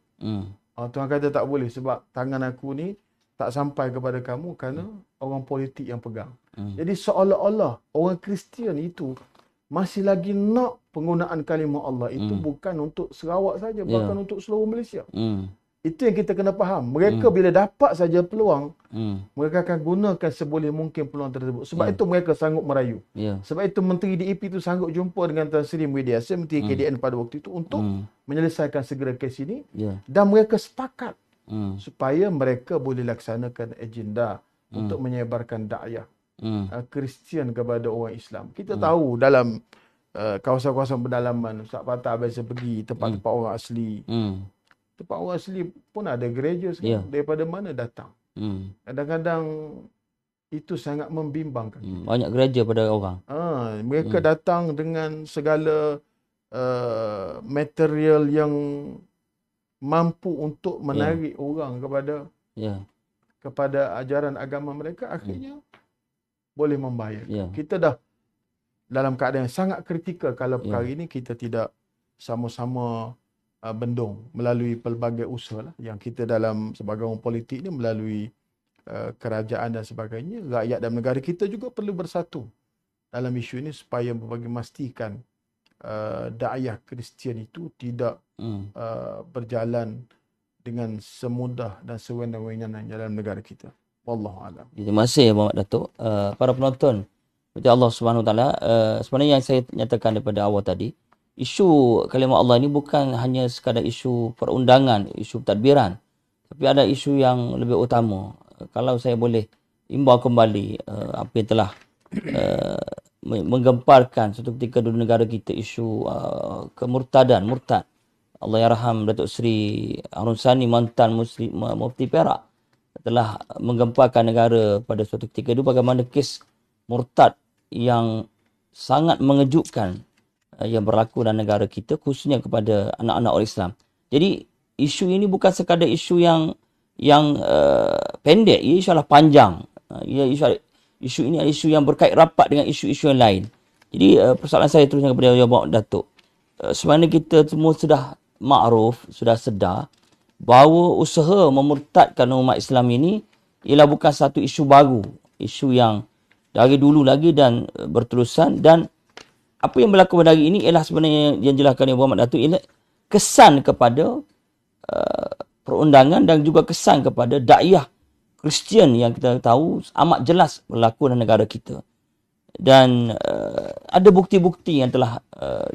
Tuhan kata tak boleh sebab tangan aku ni tak sampai kepada kamu kerana orang politik yang pegang. Jadi seolah-olah orang Kristian itu masih lagi nak penggunaan kalimah Allah itu bukan untuk Sarawak saja, bahkan untuk seluruh Malaysia. Itu yang kita kena faham. Mereka bila dapat saja peluang, mereka akan gunakan seboleh mungkin peluang tersebut. Sebab itu mereka sanggup merayu. Sebab itu Menteri DEP itu sanggup jumpa dengan Tan Sri Muhyiddin, Menteri KDN pada waktu itu untuk menyelesaikan segera kes ini. Dan mereka sepakat supaya mereka boleh laksanakan agenda untuk menyebarkan dakwah Kristian kepada orang Islam. Kita tahu dalam kawasan-kawasan pedalaman, Ustaz Patah biasa pergi tempat-tempat orang asli. Tempat orang asli pun ada gereja sekarang. Daripada mana datang? Kadang-kadang itu sangat membimbangkan. Banyak gereja pada orang. Mereka datang dengan segala material yang mampu untuk menarik orang kepada ajaran agama mereka, akhirnya boleh membahayakan. Kita dah dalam keadaan yang sangat kritikal kalau perkara ini kita tidak sama-sama bendung melalui pelbagai usaha lah yang kita dalam sebagai orang politik ni, melalui kerajaan dan sebagainya. Rakyat dan negara kita juga perlu bersatu dalam isu ini supaya memastikan dakwah Kristian itu tidak berjalan dengan semudah dan sewenang-wenang dalam negara kita. Wallahualam. Terima kasih Muhammad Datuk. Para penonton, berarti Allah Subhanahu Taala, sebenarnya yang saya nyatakan daripada awal tadi, isu kalimah Allah ini bukan hanya sekadar isu perundangan, isu tadbiran, tapi ada isu yang lebih utama. Kalau saya boleh imbau kembali apa yang telah menggemparkan suatu ketika dulu negara kita, isu kemurtadan, murtad. Allah yarham Datuk Seri Harun Sani, mantan Mufti Perak, telah menggemparkan negara pada suatu ketika itu bagaimana kes murtad yang sangat mengejutkan yang berlaku dalam negara kita, khususnya kepada anak-anak orang Islam. Jadi isu ini bukan sekadar isu yang pendek, ia insyaAllah panjang. Isu ini adalah isu yang berkait rapat dengan isu-isu yang lain. Jadi persoalan saya terusnya kepada Muhammad Datuk. Sebenarnya kita semua sudah makruf, sudah sedar bahawa usaha memurtadkan umat Islam ini ialah bukan satu isu baru, isu yang dari dulu lagi dan berterusan. Dan apa yang berlaku pada hari ini ialah sebenarnya yang jelaskan oleh Muhammad Datuk ialah kesan kepada perundangan dan juga kesan kepada dakwah Kristian yang kita tahu amat jelas berlaku dalam negara kita. Dan ada bukti-bukti yang telah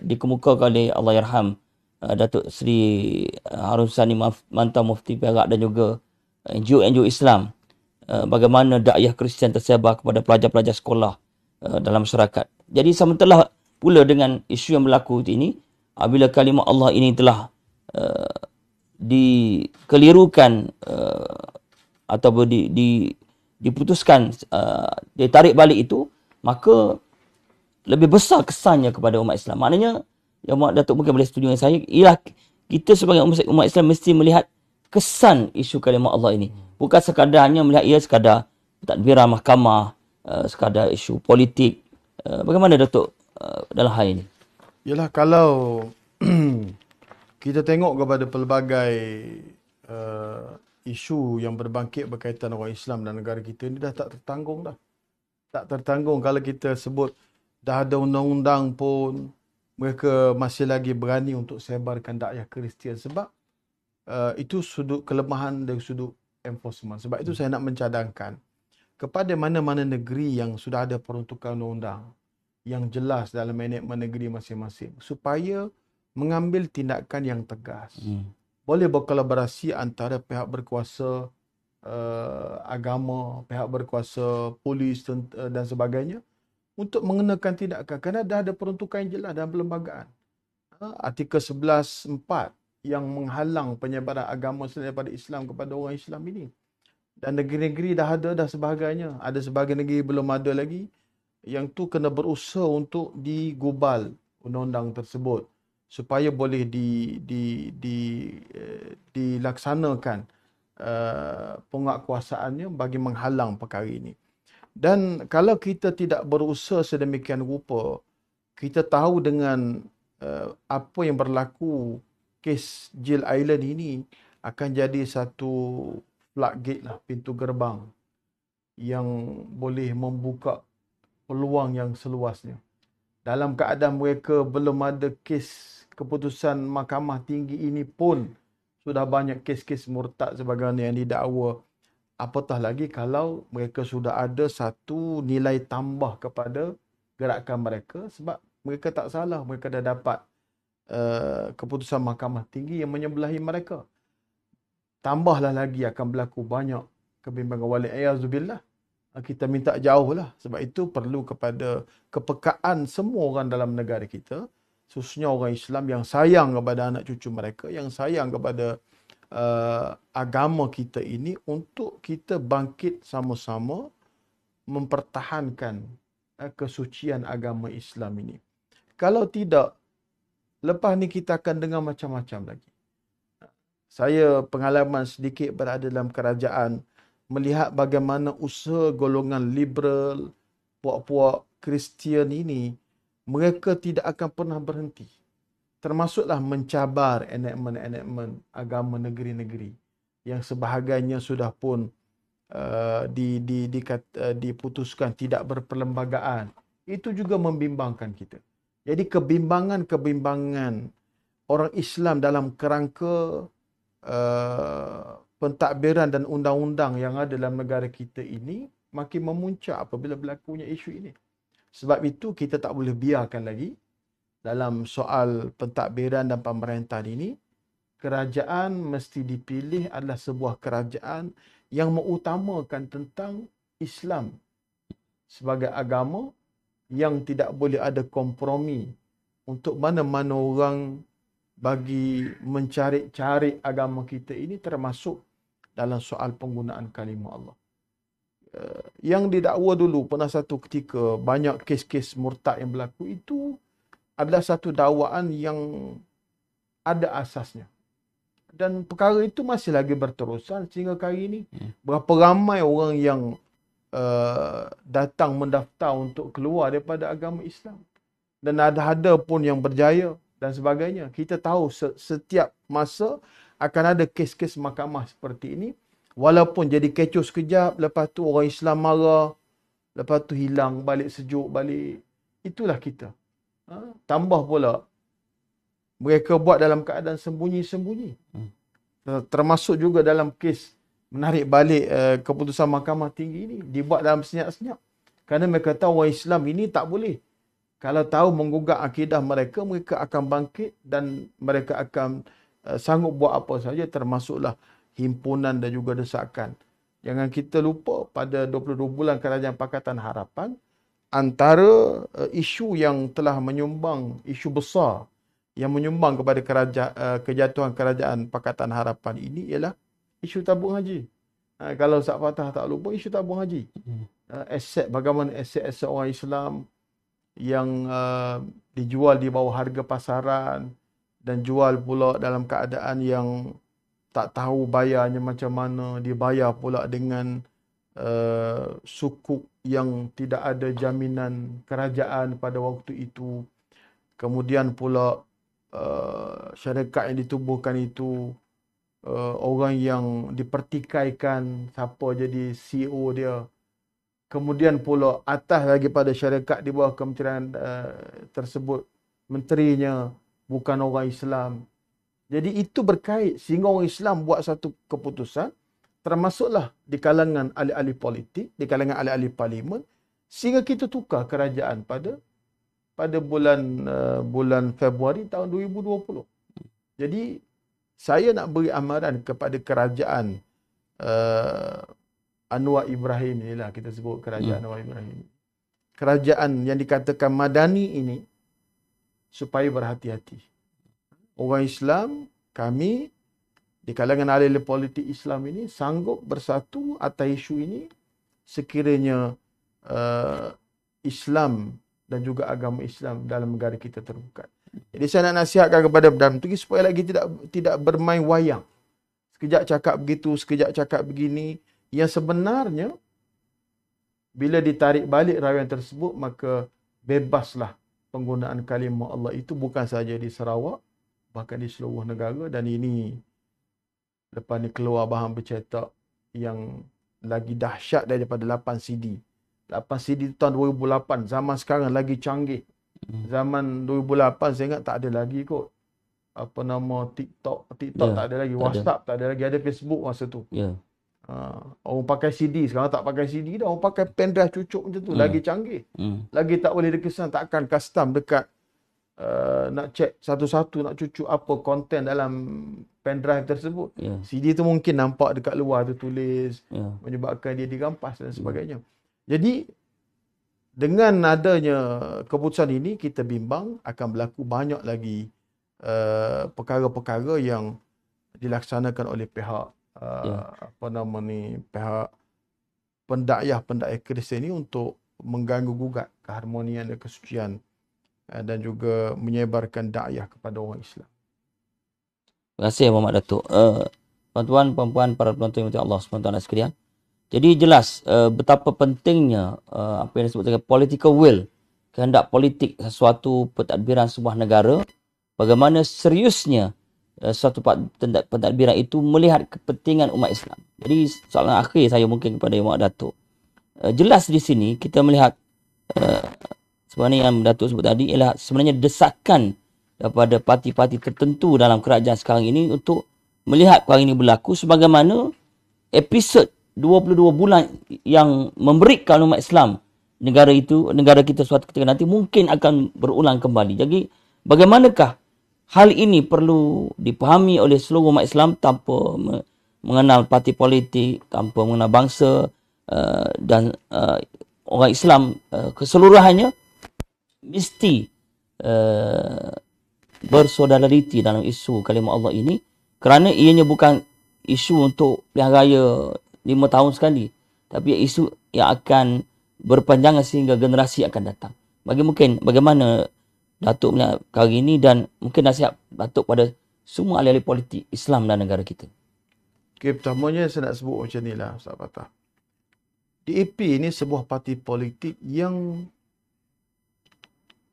dikemukakan oleh Allahyarham Datuk Seri Harun Sani, mantan Mufti Perak, dan juga NGO-NGO Islam, bagaimana dakwah Kristian tersebar kepada pelajar-pelajar sekolah dalam masyarakat. Jadi sementara pula dengan isu yang berlaku ini, apabila kalimah Allah ini telah dikelirukan ataupun diputuskan, ditarik balik itu, maka lebih besar kesannya kepada umat Islam. Maknanya, yang Muhammad Datuk mungkin boleh setuju dengan saya, ialah kita sebagai umat Islam mesti melihat kesan isu kalimah Allah ini. Bukan sekadar hanya melihat ia sekadar tadbiran mahkamah, sekadar isu politik. Bagaimana Datuk dalam hal ini? Yalah, kalau kita tengok kepada pelbagai isu yang berbangkit berkaitan orang Islam dan negara kita ini, dah tak tertanggung dah. Tak tertanggung. Kalau kita sebut dah ada undang-undang pun, mereka masih lagi berani untuk sebarkan dakwah Kristian. Sebab itu sudut kelemahan dari sudut enforcement. Sebab itu saya nak mencadangkan kepada mana-mana negeri yang sudah ada peruntukan undang-undang yang jelas dalam manajemen negeri masing-masing supaya mengambil tindakan yang tegas. Boleh berkolaborasi antara pihak berkuasa agama, pihak berkuasa polis dan sebagainya untuk mengenakan tindakan kerana dah ada peruntukan yang jelas dalam perlembagaan. Artikel 11.4 yang menghalang penyebaran agama selain daripada Islam kepada orang Islam ini. Dan negeri-negeri dah ada dah sebagainya. Ada sebahagian negeri belum ada lagi. Yang tu kena berusaha untuk digubal undang-undang tersebut supaya boleh dilaksanakan penguatkuasaannya bagi menghalang perkara ini. Dan kalau kita tidak berusaha sedemikian rupa, kita tahu dengan apa yang berlaku kes Jill Island ini akan jadi satu floodgate lah, pintu gerbang yang boleh membuka peluang yang seluasnya. Dalam keadaan mereka belum ada kes keputusan mahkamah tinggi ini pun sudah banyak kes-kes murtad sebagaimana yang didakwa. Apatah lagi kalau mereka sudah ada satu nilai tambah kepada gerakan mereka sebab mereka tak salah, mereka dah dapat keputusan mahkamah tinggi yang menyebelahi mereka. Tambahlah lagi akan berlaku banyak kebimbangan wali'ayazubillah. Kita minta jauh lah. Sebab itu perlu kepada kepekaan semua orang dalam negara kita, khususnya orang Islam yang sayang kepada anak cucu mereka, yang sayang kepada agama kita ini, untuk kita bangkit sama-sama mempertahankan kesucian agama Islam ini. Kalau tidak, lepas ni kita akan dengar macam-macam lagi. Saya pengalaman sedikit berada dalam kerajaan, melihat bagaimana usaha golongan liberal, puak-puak Kristian ini, mereka tidak akan pernah berhenti. Termasuklah mencabar enakmen-enakmen agama negeri-negeri yang sebahagiannya sudah pun diputuskan tidak berperlembagaan. Itu juga membimbangkan kita. Jadi kebimbangan-kebimbangan orang Islam dalam kerangka pentadbiran dan undang-undang yang ada dalam negara kita ini makin memuncak apabila berlakunya isu ini. Sebab itu kita tak boleh biarkan lagi dalam soal pentadbiran dan pemerintahan ini, kerajaan mesti dipilih adalah sebuah kerajaan yang mengutamakan tentang Islam sebagai agama, yang tidak boleh ada kompromi untuk mana-mana orang bagi mencari-cari agama kita ini, termasuk dalam soal penggunaan kalimah Allah. Yang didakwa dulu pernah satu ketika banyak kes-kes murtad yang berlaku, itu adalah satu dakwaan yang ada asasnya. Dan perkara itu masih lagi berterusan sehingga kali ini. Berapa ramai orang yang datang mendaftar untuk keluar daripada agama Islam. Dan ada pun yang berjaya dan sebagainya. Kita tahu setiap masa akan ada kes-kes mahkamah seperti ini. Walaupun jadi kecoh sekejap, lepas tu orang Islam marah, lepas tu hilang balik, sejuk balik. Itulah kita. Tambah pula mereka buat dalam keadaan sembunyi-sembunyi. Termasuk juga dalam kes menarik balik keputusan mahkamah tinggi ini, dibuat dalam senyap-senyap. Kerana mereka tahu orang Islam ini tak boleh. Kalau tahu menggugat akidah mereka, mereka akan bangkit dan mereka akan sanggup buat apa saja, termasuklah himpunan dan juga desakan. Jangan kita lupa pada 22 bulan Kerajaan Pakatan Harapan, antara isu yang telah menyumbang, isu besar yang menyumbang kepada kejatuhan Kerajaan Pakatan Harapan ini ialah isu tabung haji. Kalau Ustaz Fatah tak lupa, isu tabung haji. Aset, bagaimana aset-aset orang Islam yang dijual di bawah harga pasaran dan jual pula dalam keadaan yang tak tahu bayarnya macam mana, dibayar pula dengan sukuk yang tidak ada jaminan kerajaan pada waktu itu. Kemudian pula syarikat yang ditubuhkan itu, orang yang dipertikaikan siapa jadi CEO dia. Kemudian pula atas lagi pada syarikat di bawah kementerian tersebut, menterinya bukan orang Islam. Jadi itu berkait sehingga orang Islam buat satu keputusan, termasuklah di kalangan ahli-ahli politik, di kalangan ahli-ahli parlimen, sehingga kita tukar kerajaan pada bulan Februari tahun 2020. Jadi saya nak beri amaran kepada kerajaan Anwar Ibrahim inilah, kita sebut kerajaan Anwar Ibrahim. Kerajaan yang dikatakan Madani ini supaya berhati-hati. Orang Islam, kami di kalangan ahli politik Islam ini sanggup bersatu atas isu ini sekiranya Islam dan juga agama Islam dalam negara kita terbuka. Jadi saya nak nasihatkan kepada Perdana Menteri supaya lagi tidak bermain wayang. Sekejap cakap begitu, sekejap cakap begini. Yang sebenarnya bila ditarik balik rayuan tersebut, maka bebaslah penggunaan kalimah Allah itu bukan sahaja di Sarawak, bahkan di seluruh negara. Dan ini lepas ni keluar bahan bercetak yang lagi dahsyat daripada 8 CD. 8 CD itu tahun 2008. Zaman sekarang lagi canggih. Zaman 2008 saya ingat tak ada lagi kot. Apa nama TikTok tak ada lagi. WhatsApp tak ada lagi. Ada Facebook masa tu. Orang pakai CD. Sekarang tak pakai CD dah. Orang pakai pen drive cucuk macam tu. Lagi canggih. Lagi tak boleh dikesan. Takkan custom dekat nak check satu-satu, nak cucuk apa konten dalam pen drive tersebut. CD tu mungkin nampak dekat luar tu tulis, menyebabkan dia dirampas dan sebagainya. Jadi dengan adanya keputusan ini, kita bimbang akan berlaku banyak lagi perkara-perkara yang dilaksanakan oleh pihak pihak pendakwah Kristian ini untuk mengganggu gugat keharmonian dan kesucian dan juga menyebarkan dakwah kepada orang Islam. Terima kasih Muhammad Datuk. Tuan-tuan, puan-puan, para penonton yang Allah SWT sekalian. Jadi jelas betapa pentingnya apa yang disebut sebagai political will, kehendak politik sesuatu pentadbiran sebuah negara, bagaimana seriusnya suatu pentadbiran itu melihat kepentingan umat Islam. Jadi soalan akhir saya mungkin kepada Muhammad Datuk. Jelas di sini kita melihat sebenarnya yang Datuk sebut tadi ialah sebenarnya desakan daripada parti-parti tertentu dalam kerajaan sekarang ini untuk melihat perkara ini berlaku sebagaimana episod 22 bulan yang memberikan umat Islam negara kita suatu ketika nanti mungkin akan berulang kembali. Jadi bagaimanakah hal ini perlu dipahami oleh seluruh umat Islam tanpa mengenal parti politik, tanpa mengenal bangsa dan orang Islam keseluruhannya mesti bersolidariti dalam isu kalimah Allah ini, kerana ianya bukan isu untuk pilihan raya 5 tahun sekali, tapi isu yang akan berpanjangan sehingga generasi akan datang. Bagaimana Datuk melihat perkara ini dan mungkin nasihat Datuk pada semua ahli-ahli politik Islam dan negara kita? Okay, pertamanya saya nak sebut macam ni lah, Ustaz Fatah. DAP ini sebuah parti politik yang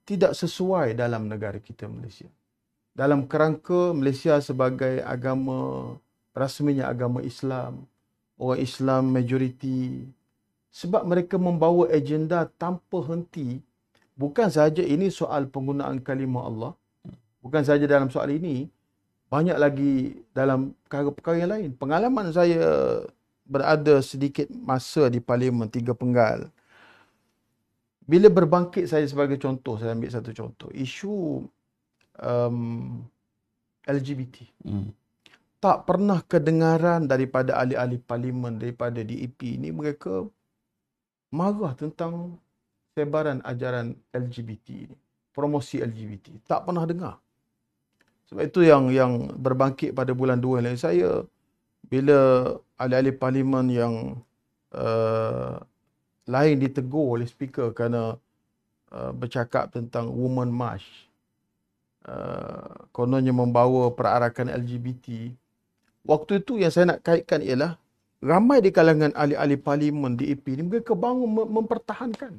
tidak sesuai dalam negara kita Malaysia. Dalam kerangka Malaysia sebagai agama, rasminya agama Islam, orang Islam majoriti, sebab mereka membawa agenda tanpa henti. Bukan sahaja ini soal penggunaan kalimah Allah, bukan sahaja dalam soal ini, banyak lagi dalam perkara-perkara yang lain. Pengalaman saya berada sedikit masa di Parlimen 3 Penggal. Bila berbangkit saya sebagai contoh, saya ambil satu contoh, isu LGBT. Tak pernah kedengaran daripada ahli-ahli parlimen, daripada DAP ini, mereka marah tentang sebaran ajaran LGBT ini, promosi LGBT. Tak pernah dengar. Sebab itu yang berbangkit pada bulan 2 lain saya, bila ahli-ahli parlimen yang lain ditegur oleh speaker kerana bercakap tentang Women March, kononnya membawa perarakan LGBT. Waktu itu yang saya nak kaitkan ialah ramai di kalangan ahli-ahli parlimen DAP ni mereka bangun mempertahankan.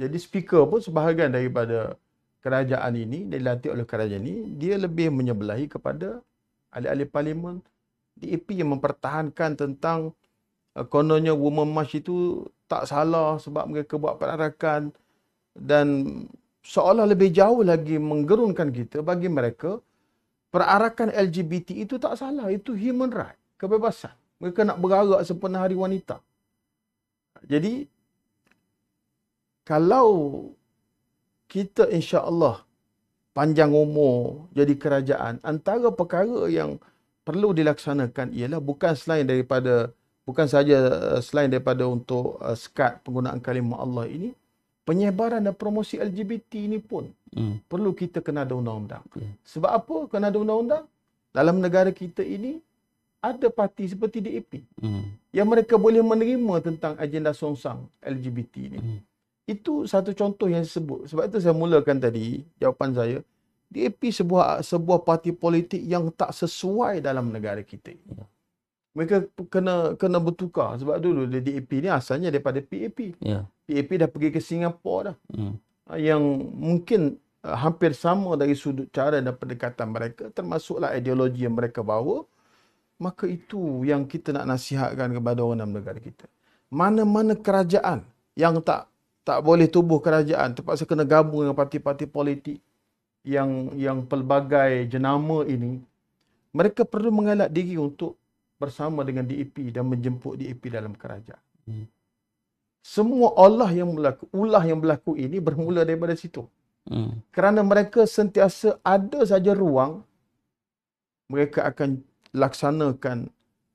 Jadi speaker pun sebahagian daripada kerajaan ini, dilantik oleh kerajaan ini, dia lebih menyebelahi kepada ahli-ahli parlimen DAP yang mempertahankan tentang kononnya Women March itu tak salah sebab mereka buat perarakan, dan seolah lebih jauh lagi menggerunkan kita bagi mereka perarakan LGBT itu tak salah, itu human right, kebebasan. Mereka nak berarak sempena Hari Wanita. Jadi, kalau kita insya-Allah panjang umur jadi kerajaan, antara perkara yang perlu dilaksanakan ialah bukan saja selain daripada untuk sekat penggunaan kalimah Allah ini, penyebaran dan promosi LGBT ini pun perlu kita kena ada undang-undang. Sebab apa kena ada undang-undang? Dalam negara kita ini ada parti seperti DAP yang mereka boleh menerima tentang agenda songsang LGBT ini. Itu satu contoh yang saya sebut. Sebab itu saya mulakan tadi jawapan saya. DAP sebuah parti politik yang tak sesuai dalam negara kita. Mereka kena bertukar. Sebab dulu DAP ni asalnya daripada PAP. PAP dah pergi ke Singapura dah. Yang mungkin hampir sama dari sudut cara dan pendekatan mereka, termasuklah ideologi yang mereka bawa. Maka itu yang kita nak nasihatkan kepada orang dalam negara kita. Mana-mana kerajaan yang tak boleh tubuh kerajaan, terpaksa kena gabung dengan parti-parti politik yang pelbagai jenama ini, mereka perlu mengelak diri untuk bersama dengan DAP dan menjemput DAP dalam kerajaan. Semua ulah yang berlaku ini bermula daripada situ. Kerana mereka sentiasa ada saja ruang, mereka akan laksanakan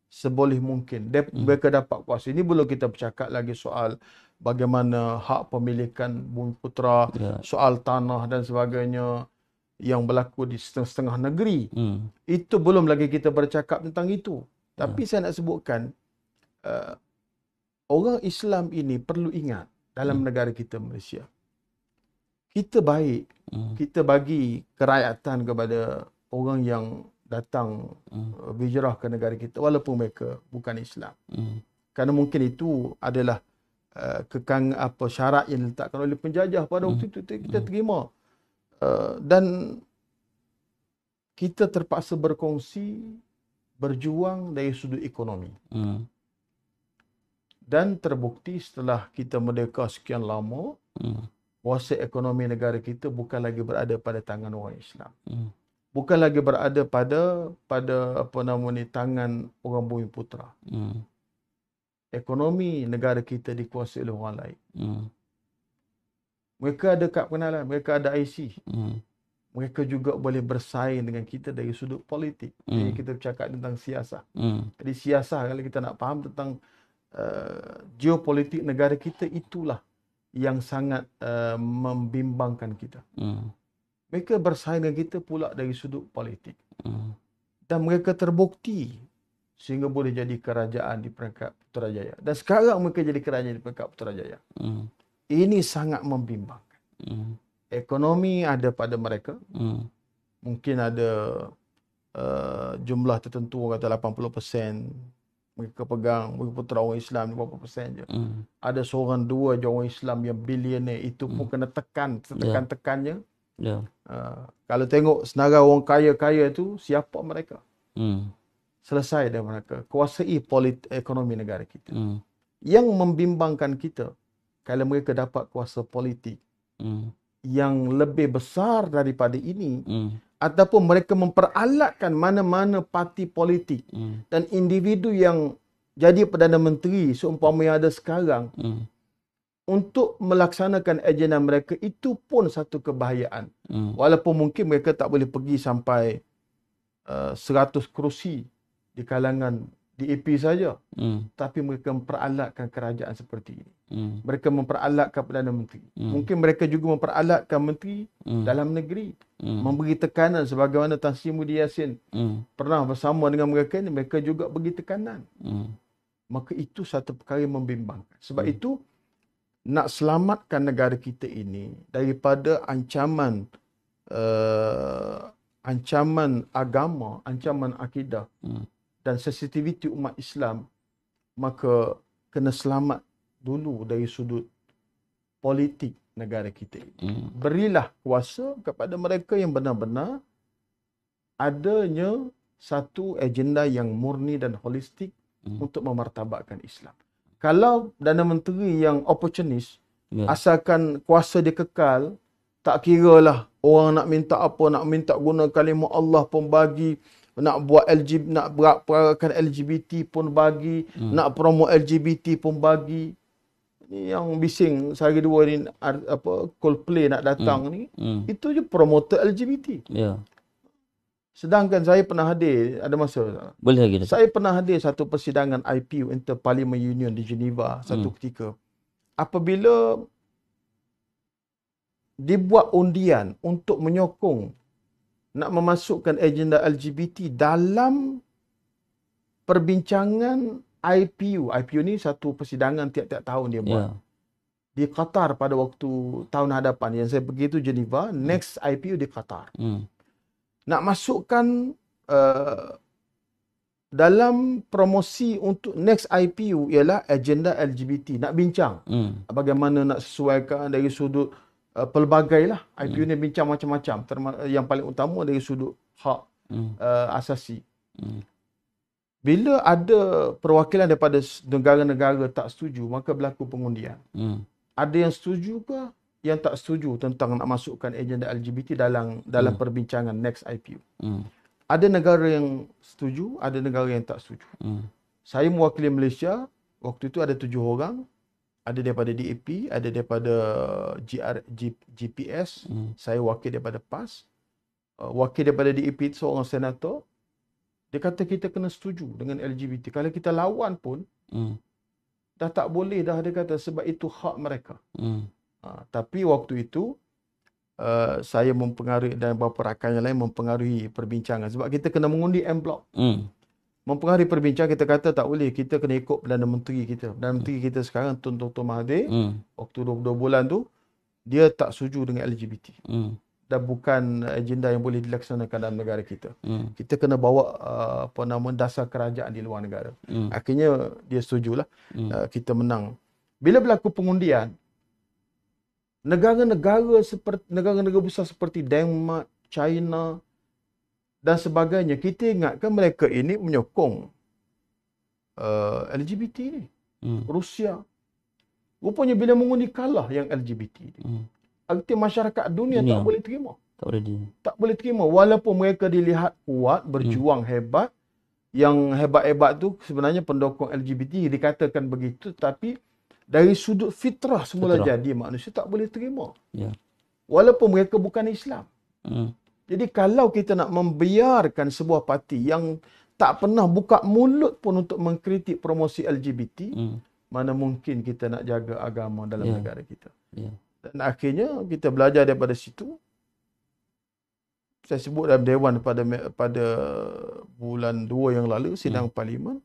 seboleh mungkin. Mereka dapat kuasa. Ini belum kita bercakap lagi soal bagaimana hak pemilikan Bumi Putra, soal tanah dan sebagainya yang berlaku di setengah-setengah negeri. Itu belum lagi kita bercakap tentang itu. Tapi saya nak sebutkan, orang Islam ini perlu ingat dalam negara kita Malaysia. Kita baik, kita bagi kerakyatan kepada orang yang datang berhijrah ke negara kita walaupun mereka bukan Islam. Kerana mungkin itu adalah syarat yang diletakkan oleh penjajah pada waktu itu, kita terima. Dan kita terpaksa berkongsi, berjuang dari sudut ekonomi. Dan terbukti setelah kita merdeka sekian lama, kuasa ekonomi negara kita bukan lagi berada pada tangan orang Islam. Bukan lagi berada pada tangan orang Bumi Putra. Ekonomi negara kita dikuasai oleh orang lain. Mereka ada kad pengenalan, mereka ada IC. Mereka juga boleh bersaing dengan kita dari sudut politik. Jadi kita bercakap tentang siasah. Jadi siasah, kalau kita nak faham tentang geopolitik negara kita, itulah yang sangat membimbangkan kita. Mereka bersaing dengan kita pula dari sudut politik. Dan mereka terbukti sehingga boleh jadi kerajaan di peringkat Putrajaya. Dan sekarang mereka jadi kerajaan di peringkat Putrajaya. Ini sangat membimbangkan. Ekonomi ada pada mereka. Mungkin ada jumlah tertentu, kata 80%. Mereka pegang Bumi Putra orang Islam 50% je. Ada seorang dua je orang Islam yang bilioner, itu pun kena tekan-tekannya. Kalau tengok senarai orang kaya-kaya tu, siapa mereka? Selesai dah mereka. Kuasai ekonomi negara kita. Yang membimbangkan kita, kalau mereka dapat kuasa politik yang lebih besar daripada ini, ataupun mereka memperalatkan mana-mana parti politik dan individu yang jadi Perdana Menteri seumpama yang ada sekarang untuk melaksanakan agenda mereka, itu pun satu kebahayaan. Walaupun mungkin mereka tak boleh pergi sampai 100 kerusi di kalangan DAP saja, tapi mereka memperalatkan kerajaan seperti ini. Mereka memperalatkan Perdana Menteri. Mungkin mereka juga memperalatkan menteri dalam negeri. Memberi tekanan sebagaimana Tan Sri Muhyiddin Yassin pernah bersama dengan mereka ini, mereka juga beri tekanan. Maka itu satu perkara yang membimbangkan. Sebab itu, nak selamatkan negara kita ini daripada ancaman agama, ancaman akidah dan sensitiviti umat Islam, maka kena selamat dulu dari sudut politik negara kita ini. Berilah kuasa kepada mereka yang benar-benar adanya satu agenda yang murni dan holistik untuk memartabatkan Islam. Kalau Perdana Menteri yang opportunis, asalkan kuasa dia kekal, tak kira lah orang nak minta apa, nak minta guna kalimah Allah pun bagi, nak buat nak perarakan LGBT pun bagi, nak promote LGBT pun bagi. Ni yang bising sehari dua ni Coldplay nak datang ni, itu je promoter LGBT. Ya. Sedangkan saya pernah hadir, ada masa Boleh lagi, Datuk. saya pernah hadir satu persidangan IPU, Inter-Parliament Union di Geneva satu ketika. Apabila dibuat undian untuk menyokong nak memasukkan agenda LGBT dalam perbincangan IPU. IPU ni satu persidangan tiap-tiap tahun dia buat. Di Qatar pada waktu tahun hadapan. Yang saya pergi itu Geneva, next IPU di Qatar. Nak masukkan dalam promosi untuk next IPU ialah agenda LGBT. Nak bincang bagaimana nak sesuaikan dari sudut pelbagai lah. IPU ni bincang macam-macam. Yang paling utama dari sudut hak asasi. Bila ada perwakilan daripada negara-negara tak setuju, maka berlaku pengundian. Ada yang setuju ke, yang tak setuju tentang nak masukkan agenda LGBT dalam perbincangan next IPU. Ada negara yang setuju, ada negara yang tak setuju. Saya mewakili Malaysia, waktu itu ada 7 orang. Ada daripada DAP, ada daripada GPS, saya wakil daripada PAS. Wakil daripada DAP itu seorang senator. Dia kata kita kena setuju dengan LGBT. Kalau kita lawan pun, dah tak boleh dah, dia kata, sebab itu hak mereka. Tapi waktu itu, saya mempengaruhi dan beberapa rakan yang lain mempengaruhi perbincangan. Sebab kita kena mengundi en bloc. Mempengaruhi perbincangan, kita kata tak boleh. Kita kena ikut Perdana Menteri kita. Perdana Menteri kita sekarang, Tun Dr. Mahathir, waktu 22 bulan tu, dia tak setuju dengan LGBT. Dan bukan agenda yang boleh dilaksanakan dalam negara kita. Kita kena bawa dasar kerajaan di luar negara. Akhirnya dia setujulah. Kita menang. Bila berlaku pengundian, negara-negara besar seperti Denmark, China dan sebagainya, kita ingatkan mereka ini menyokong LGBT ni. Rusia. Rupanya bila mengundi kalah yang LGBT ni. Artinya masyarakat dunia tak boleh terima. Tak boleh terima. Walaupun mereka dilihat kuat, berjuang hebat. Yang hebat-hebat tu sebenarnya pendukung LGBT, dikatakan begitu. Tapi dari sudut fitrah semula jadi manusia tak boleh terima. Walaupun mereka bukan Islam. Jadi kalau kita nak membiarkan sebuah parti yang tak pernah buka mulut pun untuk mengkritik promosi LGBT, mana mungkin kita nak jaga agama dalam negara kita. Dan akhirnya kita belajar daripada situ. Saya sebut dalam Dewan pada bulan 2 yang lalu, sidang parlimen.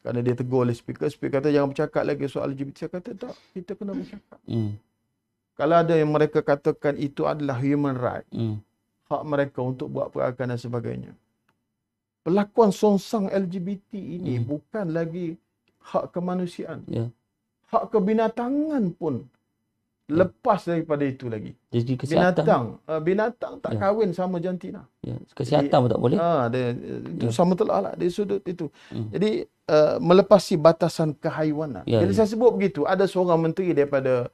Kerana dia tegur oleh speaker kata jangan bercakap lagi soal LGBT. Saya kata tak, kita kena bercakap. Kalau ada yang mereka katakan itu adalah human right, hak mereka untuk buat perarakan dan sebagainya. Perlakuan songsang LGBT ini bukan lagi hak kemanusiaan. Hak kebinatangan pun lepas daripada itu lagi. Jadi kesihatan. Binatang tak kahwin sama jantina. Kesihatan pun tak boleh. Itu sama telah lah dari sudut itu. Jadi melepasi batasan kehaiwanan. Jadi saya sebut begitu. Ada seorang menteri daripada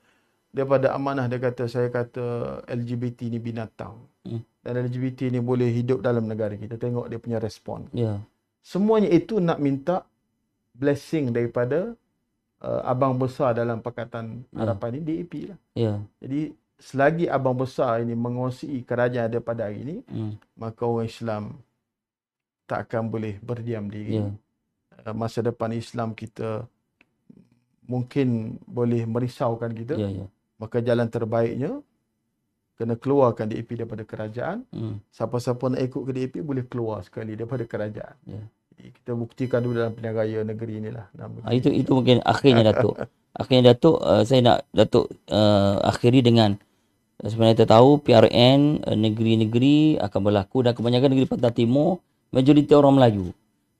amanah, dia kata, saya kata LGBT ni binatang. Dan LGBT ni boleh hidup dalam negara kita. Tengok dia punya respon. Semuanya itu nak minta blessing daripada abang besar dalam Pakatan Harapan ini, DAP lah. Jadi selagi abang besar ini menguasai kerajaan daripada hari ini, maka orang Islam tak akan boleh berdiam diri. Masa depan Islam kita mungkin boleh merisaukan kita. Maka jalan terbaiknya kena keluarkan DAP daripada kerajaan. Siapa-siapa nak ikut ke DAP boleh keluar sekali daripada kerajaan. Kita buktikan dulu dalam pilihan raya negeri inilah. Itu mungkin akhirnya, Datuk. Saya nak Datuk akhiri dengan, sebenarnya kita tahu PRN negeri-negeri akan berlaku dan kebanyakan negeri Pantai Timur majoriti orang Melayu.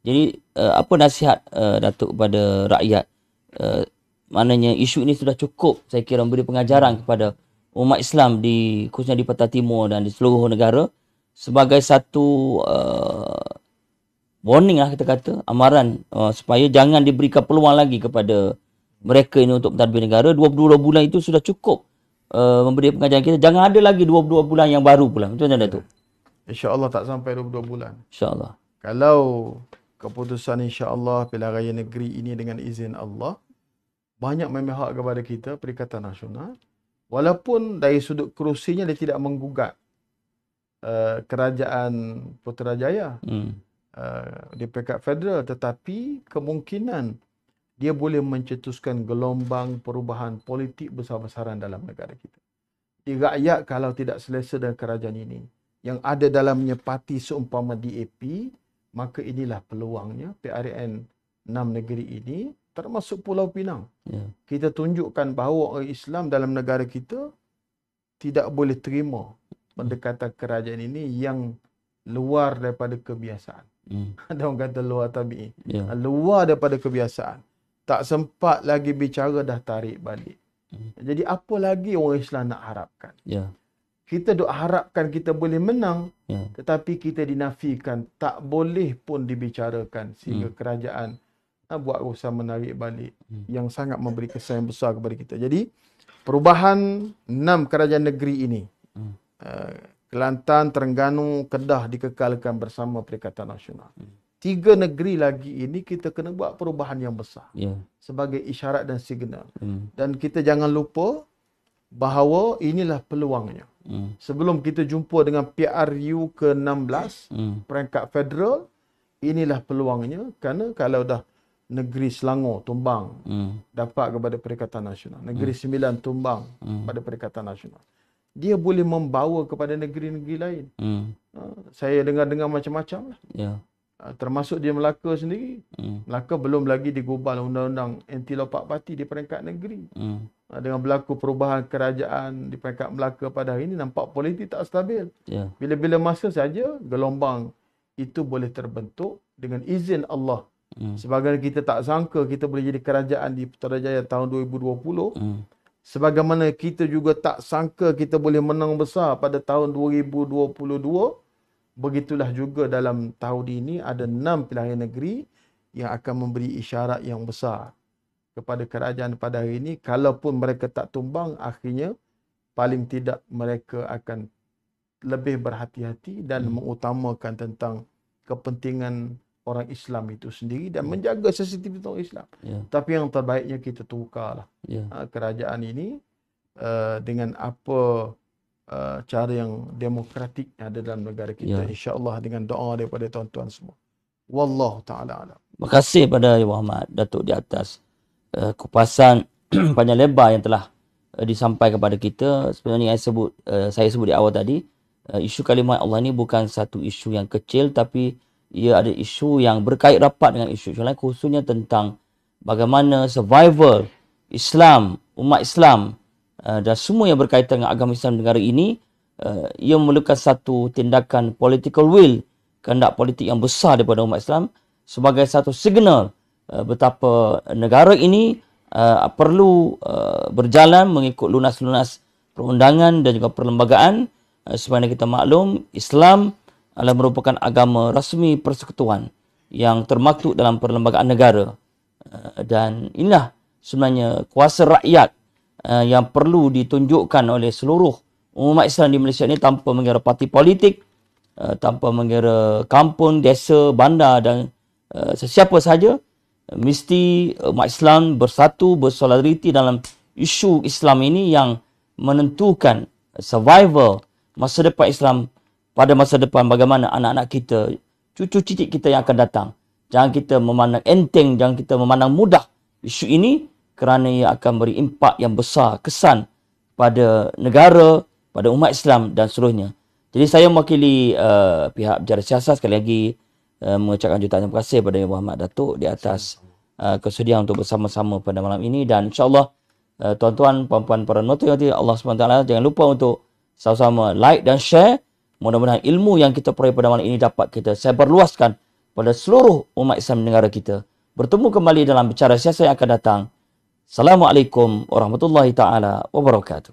Jadi apa nasihat Datuk kepada rakyat? Maknanya isu ini sudah cukup, saya kira, memberi pengajaran kepada umat Islam khususnya di Pantai Timur dan di seluruh negara sebagai satu warning lah, kita kata, amaran supaya jangan diberikan peluang lagi kepada mereka ini untuk mentadbir negara. 22 bulan itu sudah cukup memberi pengajaran kita. Jangan ada lagi 22 bulan yang baru pula. Macam mana, Datuk? InsyaAllah tak sampai 22 bulan. InsyaAllah. Kalau keputusan insya-Allah pilihan raya negeri ini dengan izin Allah banyak memihak kepada kita Perikatan Nasional, walaupun dari sudut kerusinya dia tidak menggugat kerajaan Putrajaya di peringkat federal, tetapi kemungkinan dia boleh mencetuskan gelombang perubahan politik besar-besaran dalam negara kita. Di rakyat kalau tidak selesa dengan kerajaan ini, yang ada dalamnya parti seumpama DAP, maka inilah peluangnya PRN 6 negeri ini, termasuk Pulau Pinang. Kita tunjukkan bahawa orang Islam dalam negara kita tidak boleh terima pendekatan kerajaan ini yang luar daripada kebiasaan. Ada orang kata luar tabi'i. Luar daripada kebiasaan. Tak sempat lagi bicara dah tarik balik. Jadi apa lagi orang Islam nak harapkan? Kita duk harapkan kita boleh menang, tetapi kita dinafikan tak boleh pun dibicarakan sehingga kerajaan buat usaha menarik balik yang sangat memberi kesan yang besar kepada kita. Jadi perubahan 6 kerajaan negeri ini, Kelantan, Terengganu, Kedah dikekalkan bersama Perikatan Nasional. 3 negeri lagi ini kita kena buat perubahan yang besar sebagai isyarat dan signal. Dan kita jangan lupa bahawa inilah peluangnya. Sebelum kita jumpa dengan PRU ke-16 peringkat federal, inilah peluangnya, kerana kalau dah negeri Selangor tumbang dapat kepada Perikatan Nasional, negeri Sembilan tumbang pada Perikatan Nasional, dia boleh membawa kepada negeri-negeri lain. Saya dengar-dengar macam-macam lah. Termasuk di Melaka sendiri. Melaka belum lagi digubal undang-undang anti lompat parti di peringkat negeri. Dengan berlaku perubahan kerajaan di peringkat Melaka pada hari ini, nampak politik tak stabil. Bila-bila masa saja gelombang itu boleh terbentuk dengan izin Allah. Sebagaimana kita tak sangka kita boleh jadi kerajaan di Putrajaya tahun 2020. Sebagaimana kita juga tak sangka kita boleh menang besar pada tahun 2022. Begitulah juga dalam tahun ini ada 6 pilihan negeri yang akan memberi isyarat yang besar kepada kerajaan pada hari ini. Kalaupun mereka tak tumbang, akhirnya paling tidak mereka akan lebih berhati-hati dan mengutamakan tentang kepentingan orang Islam itu sendiri dan menjaga sensitivitas orang Islam. Tapi yang terbaiknya kita tukarlah kerajaan ini dengan apa cara yang demokratik yang ada dalam negara kita, insya-Allah, dengan doa daripada tuan-tuan semua. Wallahu taala alam. Terima kasih pada Yang Berhormat Datuk di atas kupasan panjang lebar yang telah disampaikan kepada kita. Sebenarnya saya sebut di awal tadi, isu kalimat Allah ini bukan satu isu yang kecil, tapi ia ada isu yang berkait rapat dengan isu lain, khususnya tentang bagaimana survival Islam, umat Islam dan semua yang berkaitan dengan agama Islam negara ini. Ia memerlukan satu tindakan political will, kehendak politik yang besar daripada umat Islam sebagai satu signal betapa negara ini perlu berjalan mengikut lunas-lunas perundangan dan juga perlembagaan. Sebagaimana kita maklum, Islam adalah merupakan agama rasmi persekutuan yang termaktub dalam perlembagaan negara. Dan inilah sebenarnya kuasa rakyat yang perlu ditunjukkan oleh seluruh umat Islam di Malaysia ini, tanpa mengira parti politik, tanpa mengira kampung, desa, bandar dan sesiapa sahaja. Mesti umat Islam bersatu, bersolidariti dalam isu Islam ini yang menentukan survival masa depan Islam pada masa depan, bagaimana anak-anak kita, cucu cicit kita yang akan datang. Jangan kita memandang enteng, jangan kita memandang mudah isu ini, kerana ia akan beri impak yang besar, kesan pada negara, pada umat Islam dan seluruhnya. Jadi saya mewakili pihak Penjara Siasat sekali lagi mengucapkan jutaan terima kasih kepada Yang Berhormat Datuk di atas kesediaan untuk bersama-sama pada malam ini. Dan insyaAllah tuan-tuan, puan-puan, para noto yang Allah SWT, jangan lupa untuk sama-sama like dan share. Mudah-mudahan ilmu yang kita peroleh pada malam ini dapat kita sebarluaskan pada seluruh umat Islam di negara kita. Bertemu kembali dalam Bicara Siasat yang akan datang. Assalamualaikum warahmatullahi taala wabarakatuh.